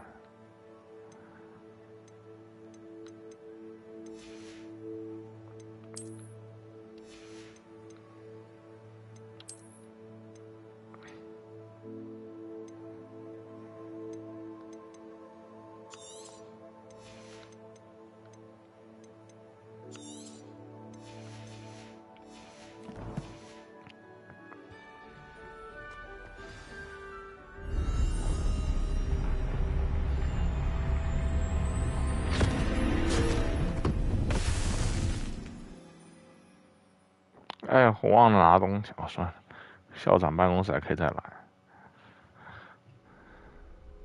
哎，我忘了拿东西，算了，校长办公室还可以再来。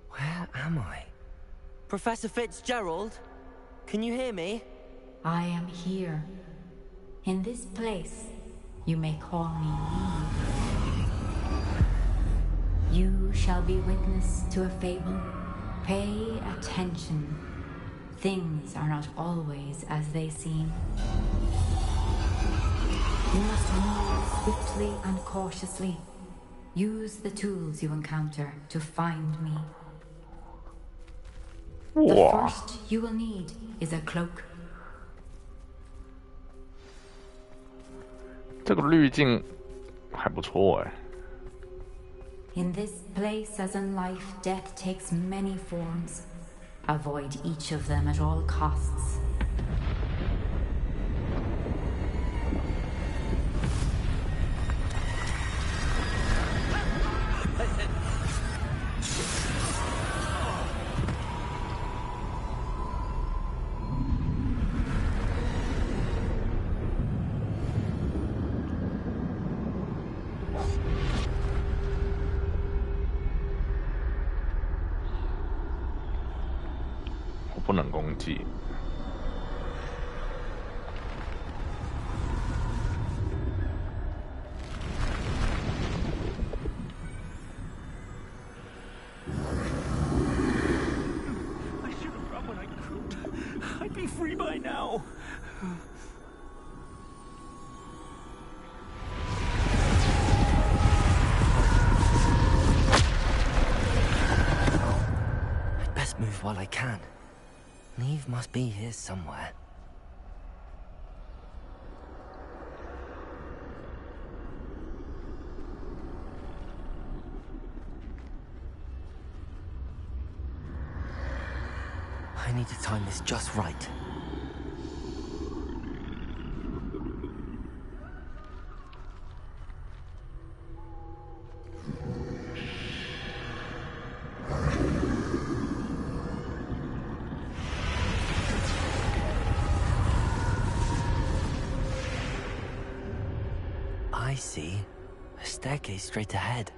Where am I? Professor Fitzgerald? Can you hear me? I am here. In this place, you may call me Eve. You shall be witness to a fable. Pay attention. Things are not always as they seem. You must move swiftly and cautiously. Use the tools you encounter to find me. The first you will need is a cloak. 这个滤镜还不错哎。 In this place, as in life, death takes many forms. Avoid each of them at all costs. I'd be free by now. I'd best move while I can. Neve must be here somewhere. I need to time this just right. I see. A staircase straight ahead.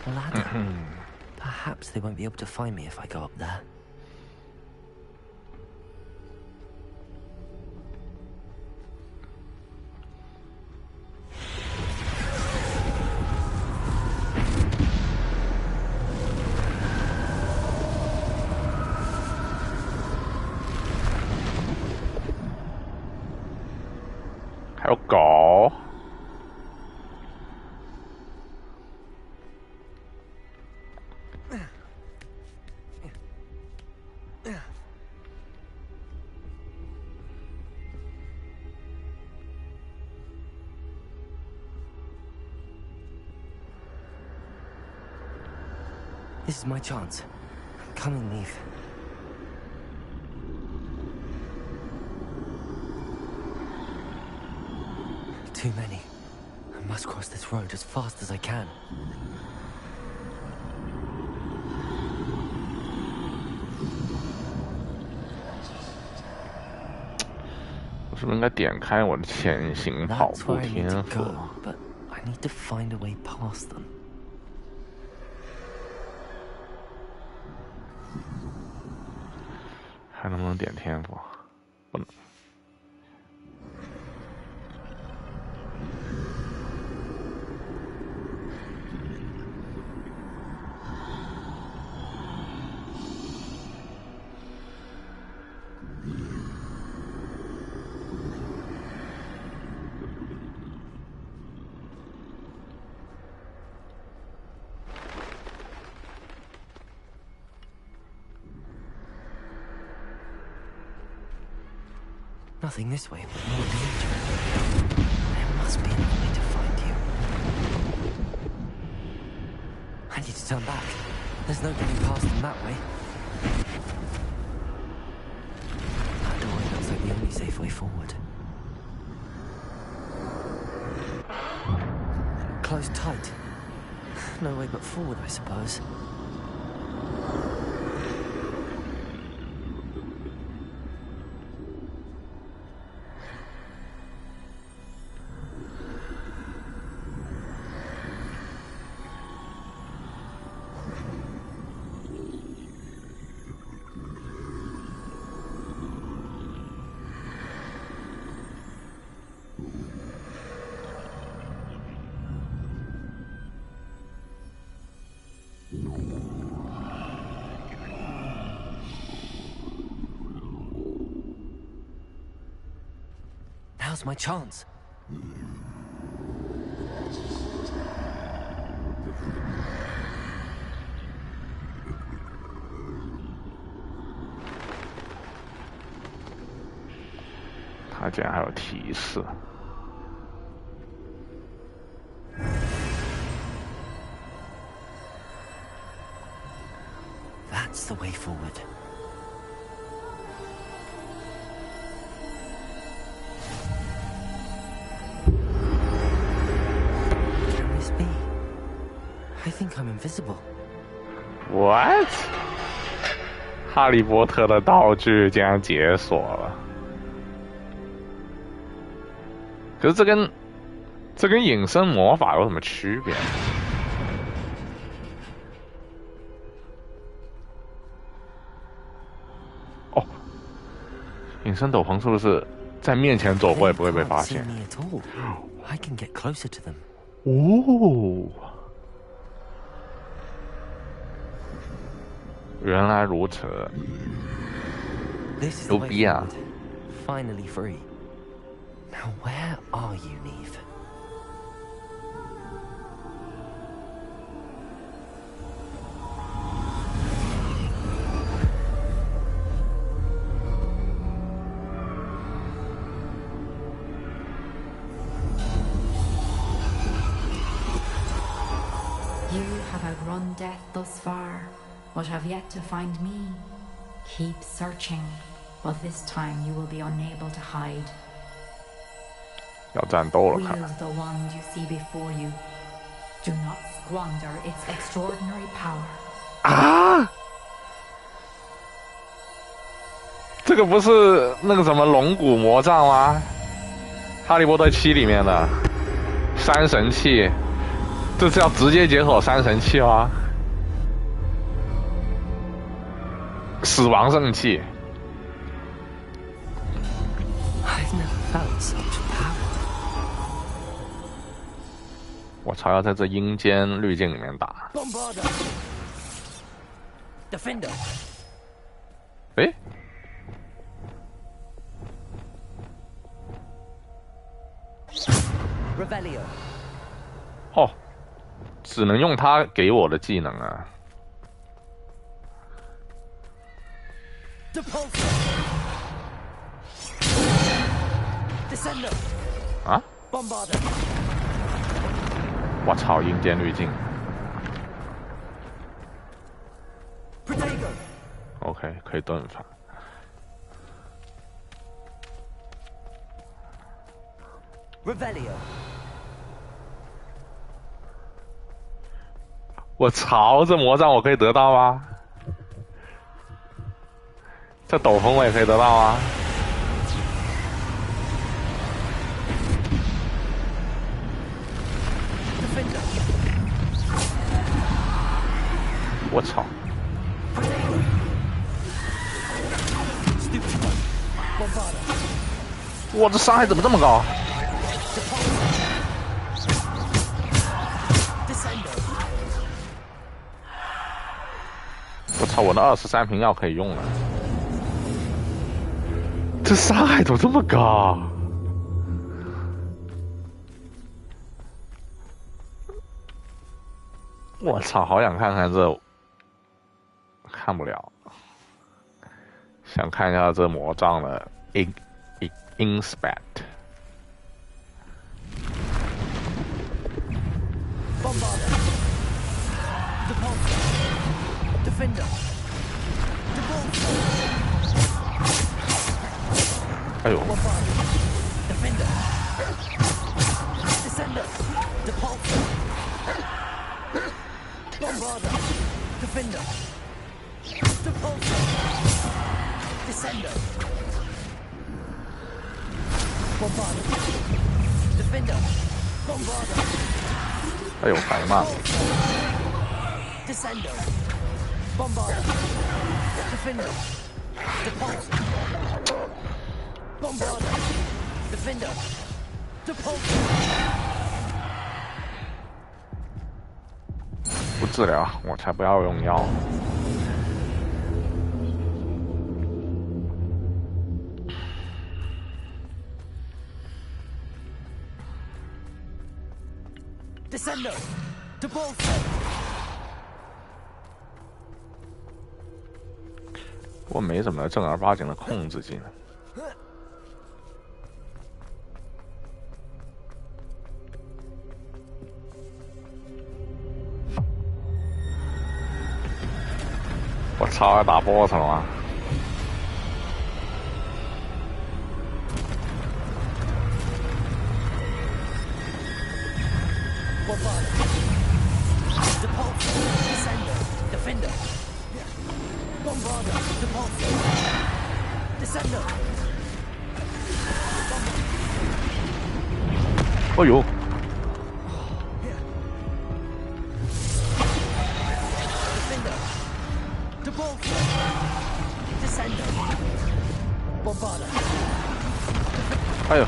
A ladder. Perhaps they won't be able to find me if I go up there. 有狗。This is my chance. Come and leave. Too many. I must cross this road as fast as I can. 我是不是应该点开我的潜行跑步天赋 But I need to find a way past them. 还能不能点天赋？不能。Nothing this way, but more danger. There must be another way to find you. I need to turn back. There's no getting past them that way. That doorway looks like the only safe way forward. Closed tight. No way but forward, I suppose. Now's my chance.它竟然还有提示。That's the way forward. Can this be? I think I'm invisible. What? 哈利波特的道具竟然解锁了。可是这跟隐身魔法有什么区别？哦，隐身斗篷是不是在面前走过也不会被发现？ I can get closer to them. 哦，原来如此，牛逼啊！ Finally free. Now where are you, Neve? You have outrun death thus far, but have yet to find me. Keep searching, but this time you will be unable to hide. 要战斗了，看来。 Wield the wand you see before you. Do not squander its extraordinary power. 啊！这个不是那个什么龙骨魔杖吗？哈利波特7里面的三神器，这是要直接解锁三神器吗？死亡圣器。 I've never felt such power. 我操！要在这阴间滤镜里面打。Bombarder. Defender. 诶？ Revelio。哦，只能用他给我的技能啊。啊？我操！阴间滤镜。OK， 可以盾法。Revelio。我操！这魔杖我可以得到吗？这斗篷我也可以得到啊！我操！哇，这伤害怎么这么高？我操，我的23瓶药可以用了。这伤害怎么这么高？我操，好想看看这，看不了。想看一下这魔杖的 inspect。哎呦！哎呦，反应慢了。不治疗，我才不要用药。我没什么正儿八经的控制技能。我操，要打 BOSS 了吗？哎呦！哎呦！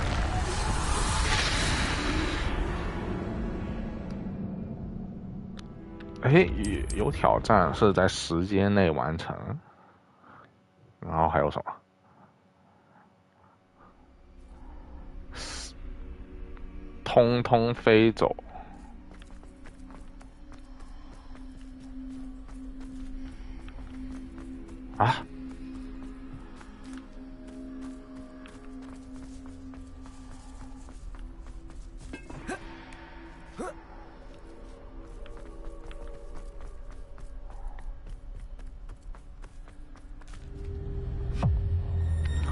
哎，有挑战是在时间内完成，然后还有什么？通通飞走。啊！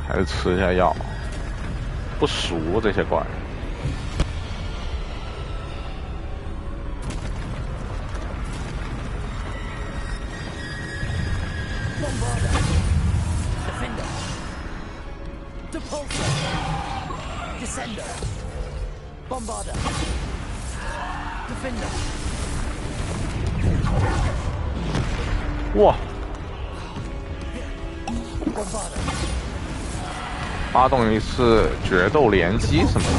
还是吃一下药，不熟这些怪。哇！发动一次决斗连击什么的。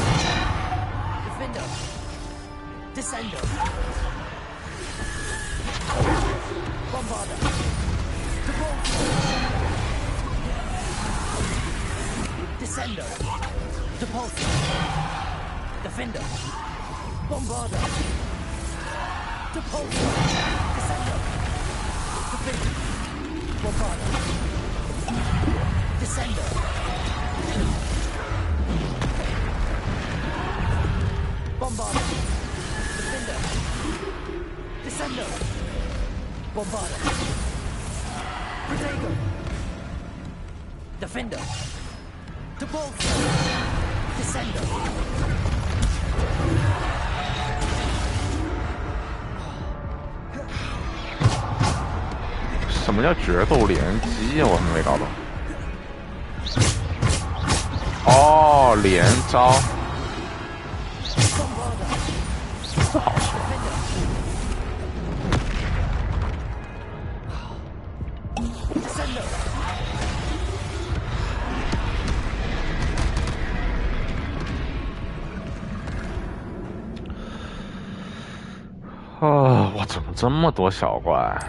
Bombarder. Depulsor. Descender. Defender. Bombarder. Descender. Bombarder. Defender. Descender. Bombarder. Protego. Defender. Depulsor. Descender. 什么叫决斗连击呀？我还没搞懂。哦，连招，这好说。啊，我怎么这么多小怪？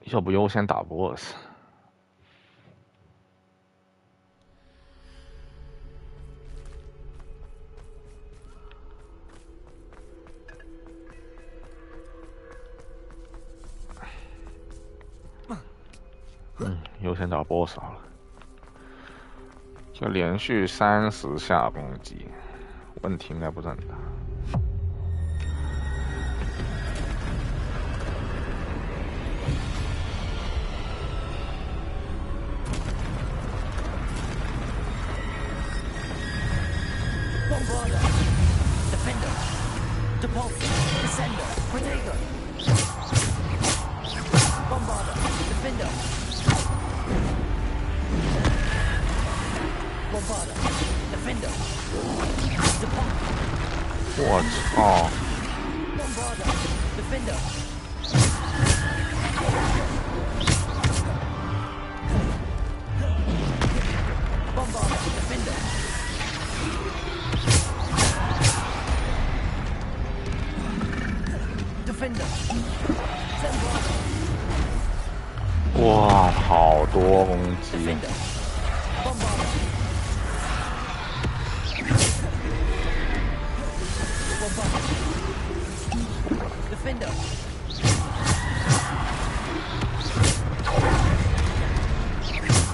要不优先打 BOSS？ 优先打 BOSS 好了，就连续30下攻击，问题应该不是很大。Bombarder. Defender. Depulsor. Descender. Protego. Bombarder. Defender. Bombarder. Defender. Depulsor. 我操 Bombarder. Defender. Bombarder. Defender. Defender. 哇，好多攻击！ Bombarder. Bombarder. Defender.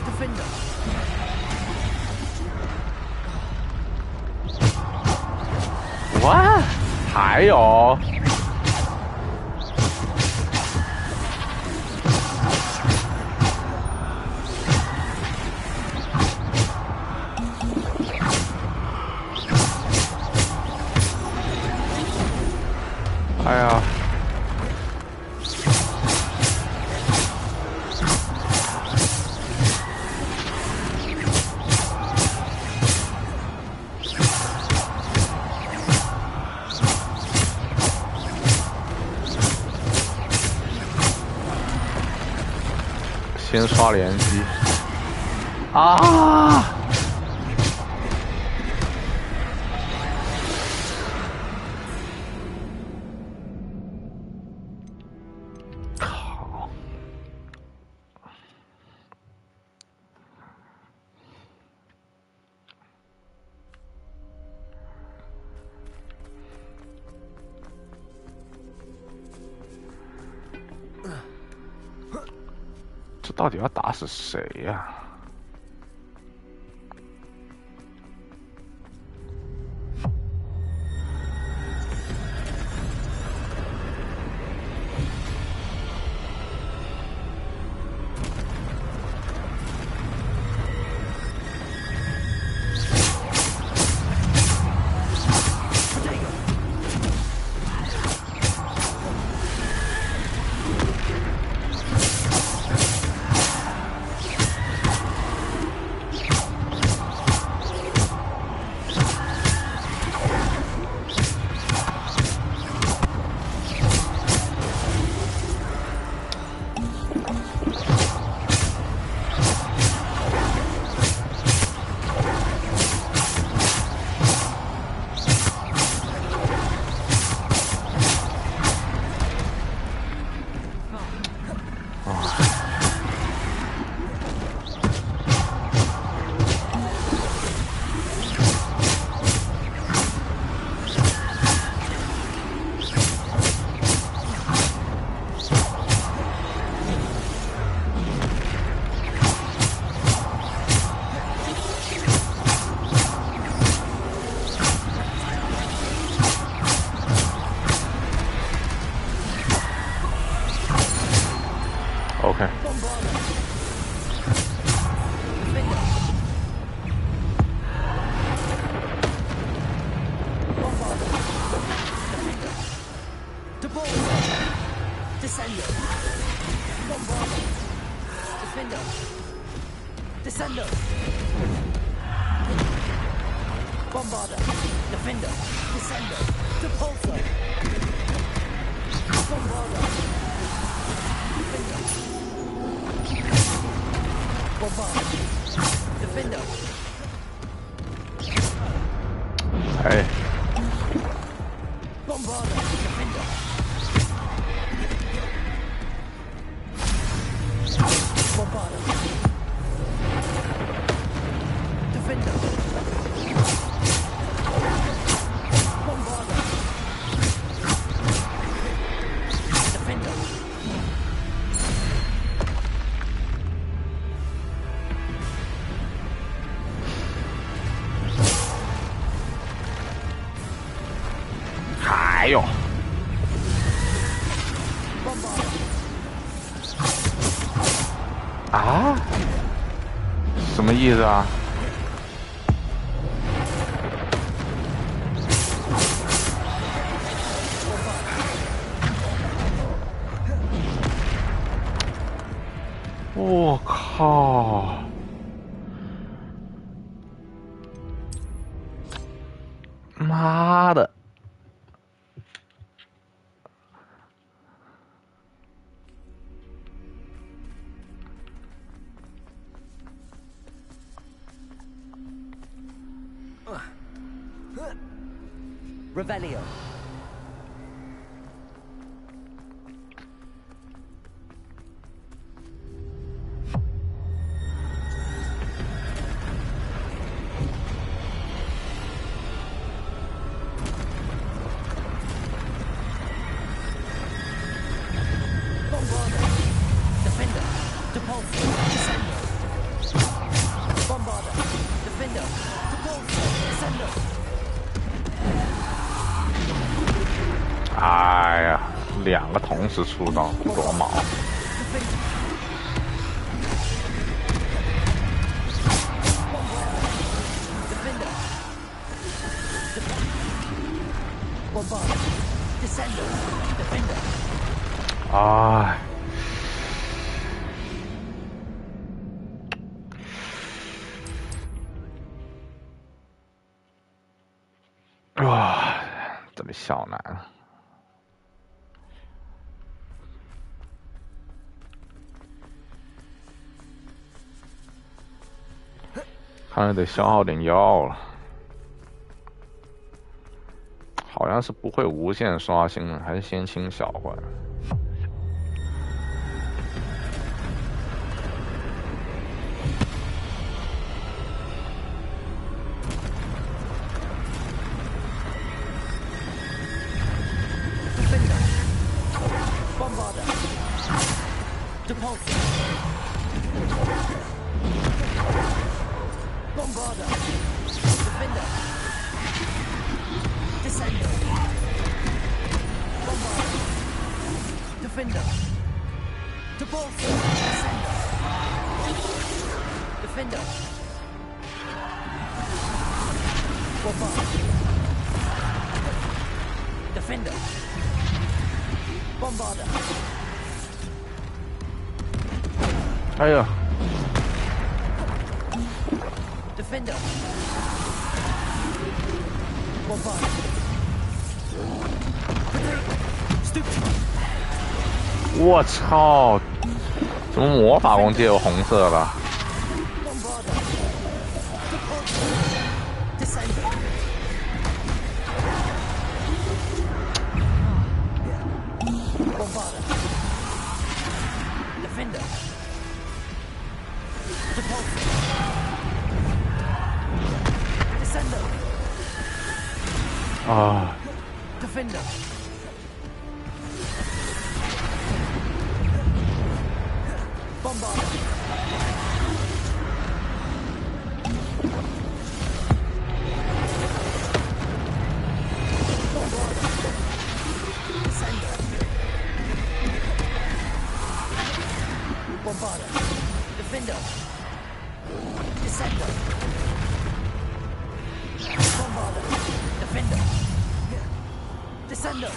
Defender. 哇，还有。 哎呀！先刷连击啊！ 这到底要打死谁呀？ Descender. Bombarder. Defender. Descender. Depulsor. Bombarder. Defender. Bombarder. Defender. Hey. Bombarder. Defender. Bombarder. Defender. Bombarder. Defender.还有。啊？什么意思啊？我靠！妈的！Revelio. Bombarder. Defender. Depulsor. Descender. Bombarder. Defender. Depulsor. Descender. 哎呀，两个同时出刀，多毛！哎，哇，这么小难。看来得消耗点药了，好像是不会无限刷新的，还是先清小怪。哎呀 ！Defender， 我操！怎么魔法攻击有红色的？啊 ！Defender。Bombarder. Descender. Bombarder. Defender. Descender. Bombarder. Defender. Descender.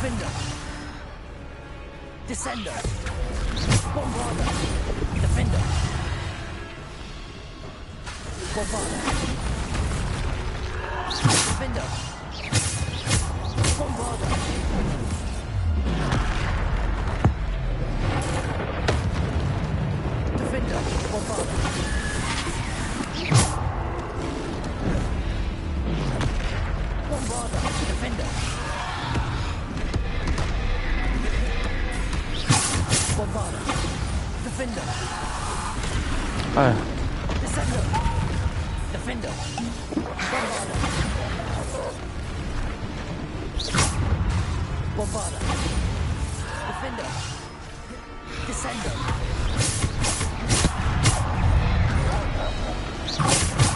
Defender. Descender. Bombarder. Defender. Bombarder. Defender. Bombarder. Defender. Bombarder. Bombarder. Defender. Bombarder. Defender. Descender. Defender. Bombarder. Bombarder. Defender. Descender.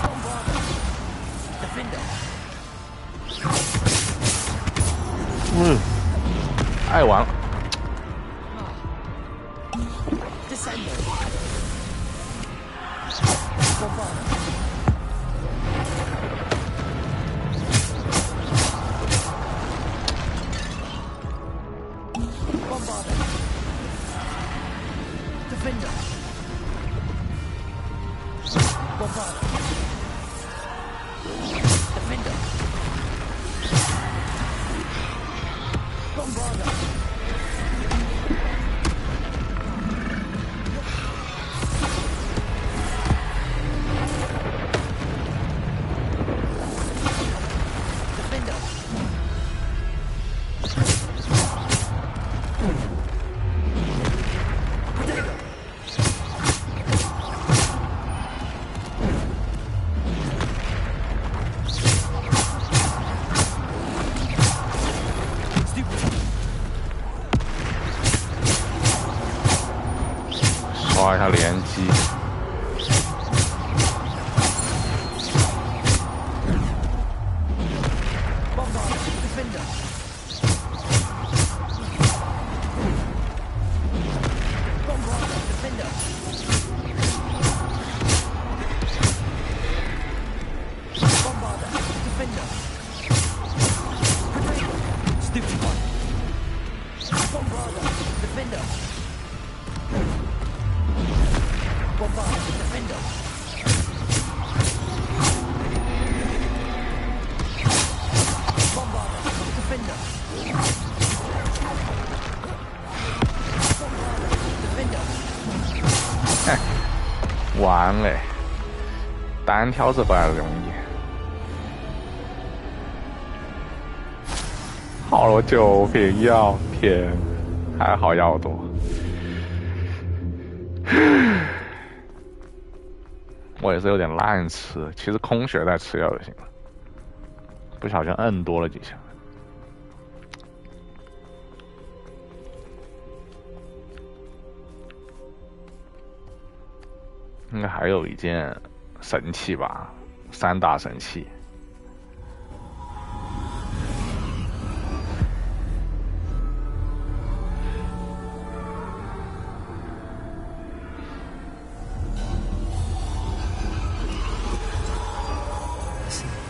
Bombarder. Defender. 爱玩。 Descender. Bombarder. Bombarder. Defender. Bombarder. Defender. Bombarder. Defender. Potato.刷一下连击。 Defender. Bombarder. Defender. Bombarder. Defender. Potato. Stupid one. Bombarder. Defender. Bombarder. Defender. Bombarder. Defender. Bombarder. Defender. 完嘞，单挑这不容易。好了，9瓶药，天，还好药多。我也是有点滥吃，其实空血再吃药就行了，不小心摁多了几下。应该还有一件神器吧，3大神器。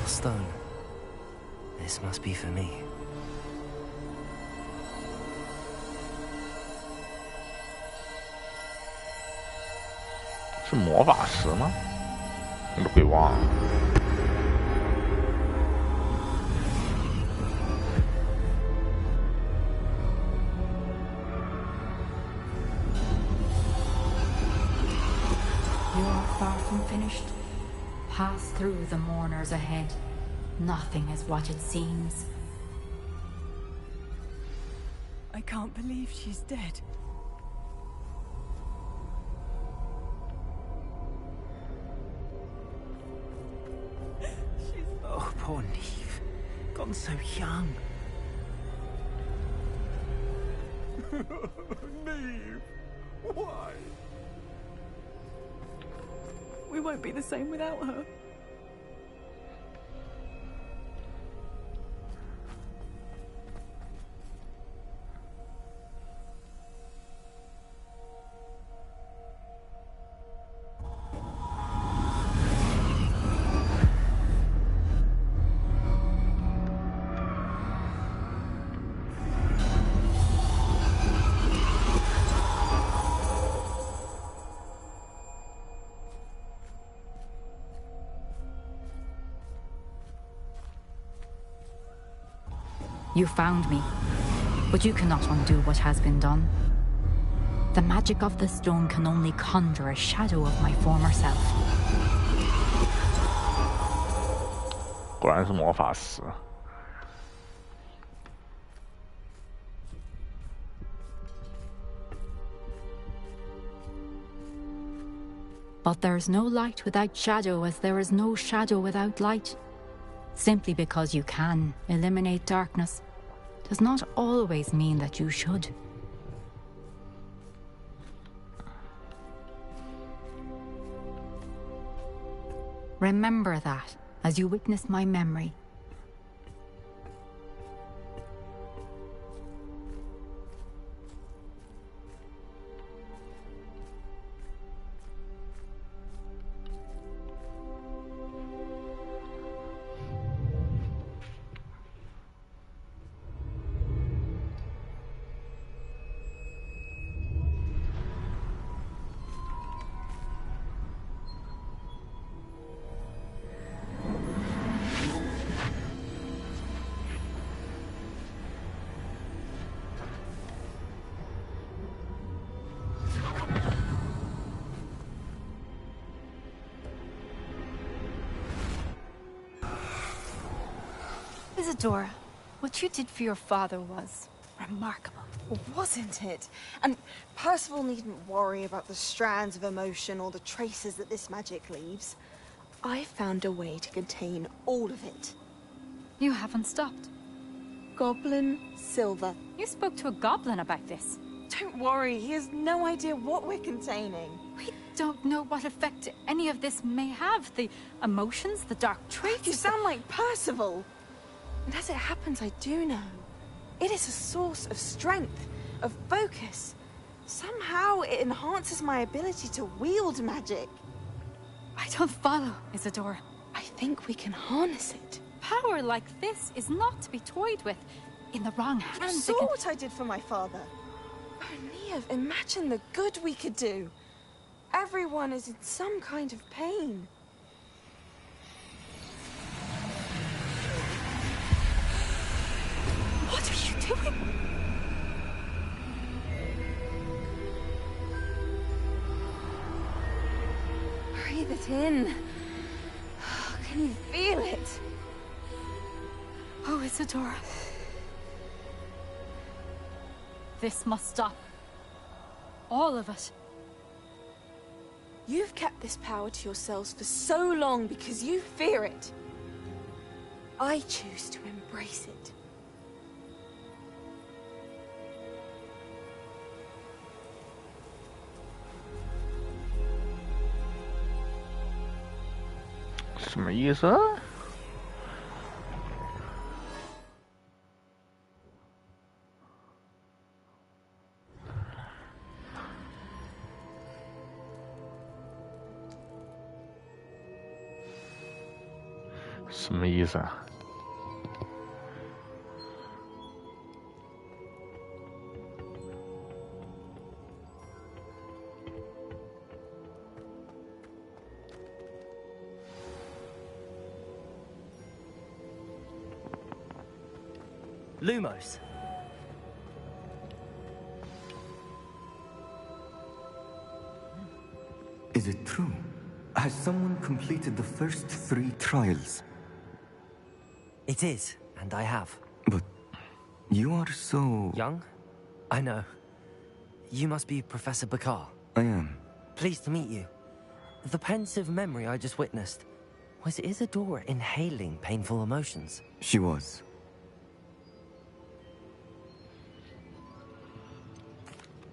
Stone. This must be for me. 是魔法石吗？我都给忘了。You are far from finished. Pass through the mourners ahead. Nothing is what it seems. I can't believe she's dead. Oh, poor Neve. Gone so young. Neve! Why? We won't be the same without her. You found me, but you cannot undo what has been done. The magic of the stone can only conjure a shadow of my former self. 果然是魔法师。 But there is no light without shadow, as there is no shadow without light. Simply because you can eliminate darkness does not always mean that you should. Remember that as you witness my memory. Isadora, what you did for your father was remarkable. Wasn't it? And Percival needn't worry about the strands of emotion or the traces that this magic leaves. I found a way to contain all of it. You haven't stopped. Goblin Silver. You spoke to a goblin about this. Don't worry, he has no idea what we're containing. We don't know what effect any of this may have. The emotions, the dark traits. You sound like Percival. And as it happens, I do know. It is a source of strength, of focus. Somehow it enhances my ability to wield magic. I don't follow, Isadora. I think we can harness it. Power like this is not to be toyed with. In the wrong hands, You saw what I did for my father. Oh, Neve, imagine the good we could do. Everyone is in some kind of pain. What are you doing? Breathe it in. Can you feel it? Oh, Isadora. This must stop. All of it. You've kept this power to yourselves for so long because you fear it. I choose to embrace it. What 什么意思？ 什么意思啊？ Lumos. Is it true? Has someone completed the first 3 trials? It is, and I have. But you are so... Young? I know. You must be Professor Bakar. I am. Pleased to meet you. The pensive memory I just witnessed. Was Isadora inhaling painful emotions? She was.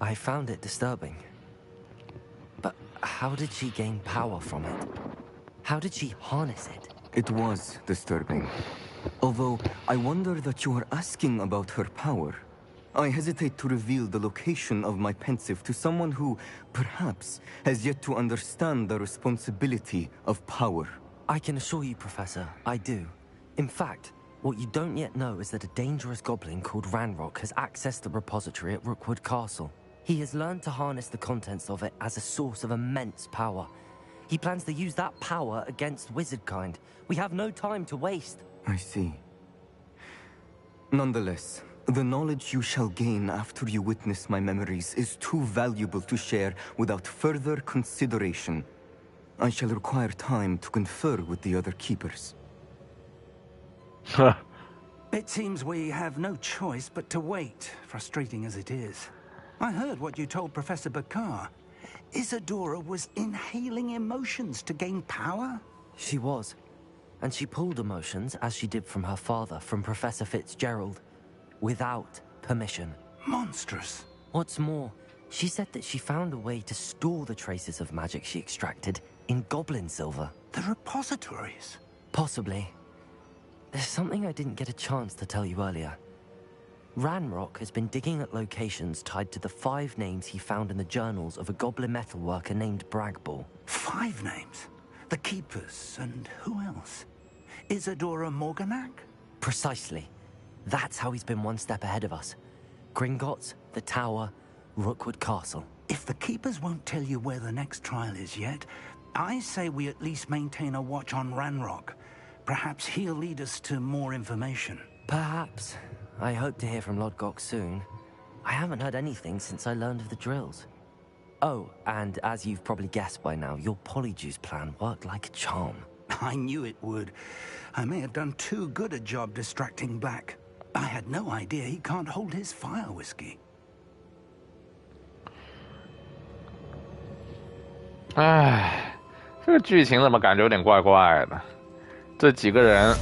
I found it disturbing. But how did she gain power from it? How did she harness it? It was disturbing. Although, I wonder that you are asking about her power. I hesitate to reveal the location of my pensive to someone who, perhaps, has yet to understand the responsibility of power. I can assure you, Professor, I do. In fact, what you don't yet know is that a dangerous goblin called Ranrock has accessed the repository at Rookwood Castle. He has learned to harness the contents of it as a source of immense power. He plans to use that power against wizardkind. We have no time to waste. I see. Nonetheless, the knowledge you shall gain after you witness my memories is too valuable to share without further consideration. I shall require time to confer with the other keepers. It seems we have no choice but to wait, frustrating as it is. I heard what you told Professor Bakar. Isadora was inhaling emotions to gain power? She was. And she pulled emotions, as she did from her father, from Professor Fitzgerald, without permission. Monstrous. What's more, she said that she found a way to store the traces of magic she extracted in goblin silver. The repositories? Possibly. There's something I didn't get a chance to tell you earlier. Ranrock has been digging at locations tied to the 5 names he found in the journals of a goblin metalworker named Bragball. 5 names? The Keepers, and who else? Isadora Morganac? Precisely. That's how he's been one step ahead of us. Gringotts, the Tower, Rookwood Castle. If the Keepers won't tell you where the next trial is yet, I say we at least maintain a watch on Ranrock. Perhaps he'll lead us to more information. Perhaps. I hope to hear from Lodgok soon. I haven't heard anything since I learned of the drills. Oh, and as you've probably guessed by now, your Polyjuice plan worked like a charm. I knew it would. I may have done too good a job distracting Black. I had no idea he can't hold his fire whiskey. 唉，这个剧情怎么感觉有点怪怪的？这几个人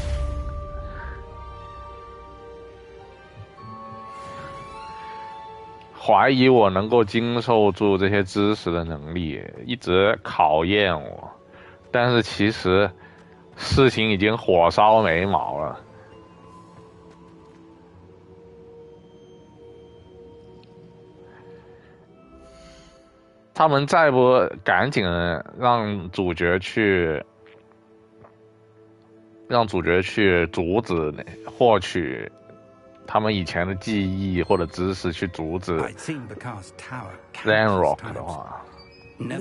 怀疑我能够经受住这些知识的能力，一直考验我，但是其实事情已经火烧眉毛了。他们再不赶紧让主角去阻止获取他们以前的记忆或者知识，去阻止 Ranrock 的话，那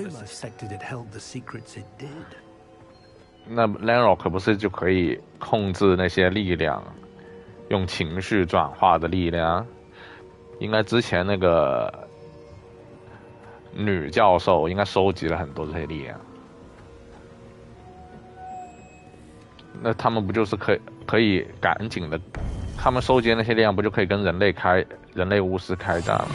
Ranrock 不是就可以控制那些力量，用情绪转化的力量？应该之前那个女教授应该收集了很多这些力量，那他们不就是可以赶紧的？他们收集的那些力量不就可以跟人类巫师开战了？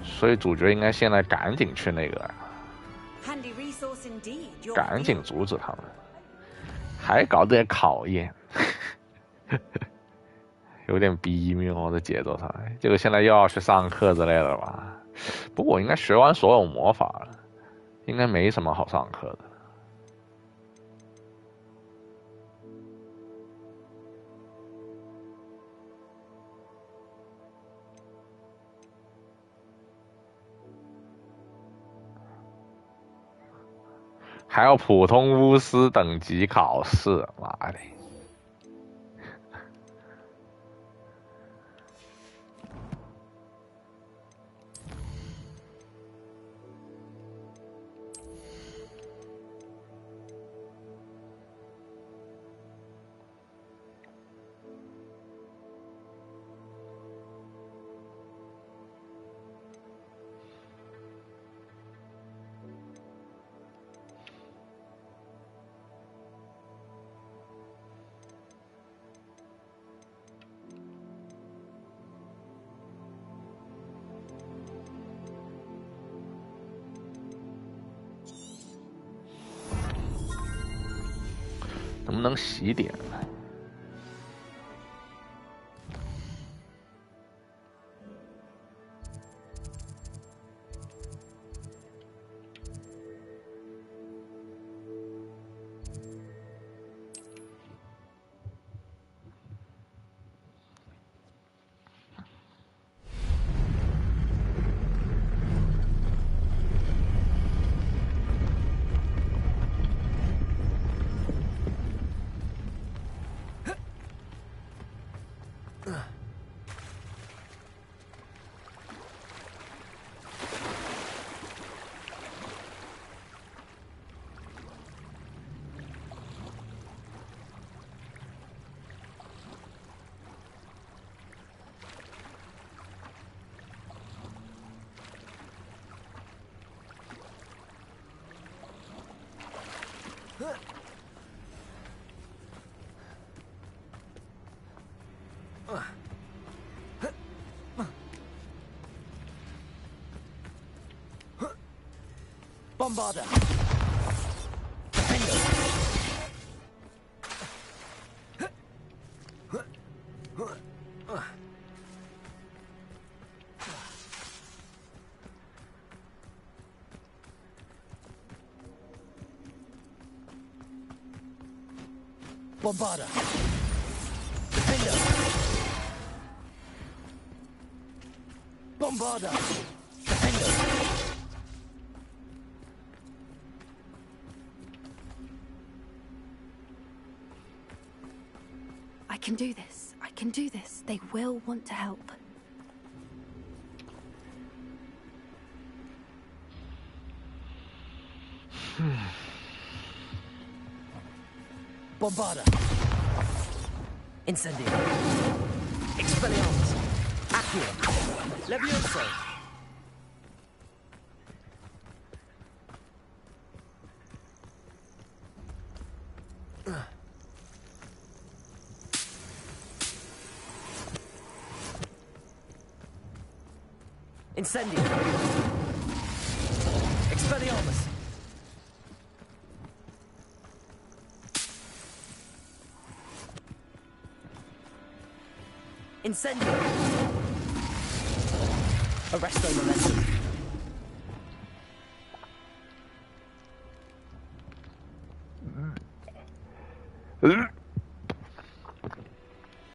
所以主角应该现在赶紧去那个，赶紧阻止他们，还搞这些考验，有点逼妙的节奏上来。结果现在又要去上课之类的吧？不过我应该学完所有魔法了，应该没什么好上课的。还有普通巫师等级考试，妈的！能不能洗点？ Bombarder! Bombarder! Defender! Bombarder! Defender! I can do this. I can do this. They will want to help. Bombarder! Incendio! Expelliarmus! Accio! Levioso! Incendio! Expelliarmus! Incendio! Arresto momentum.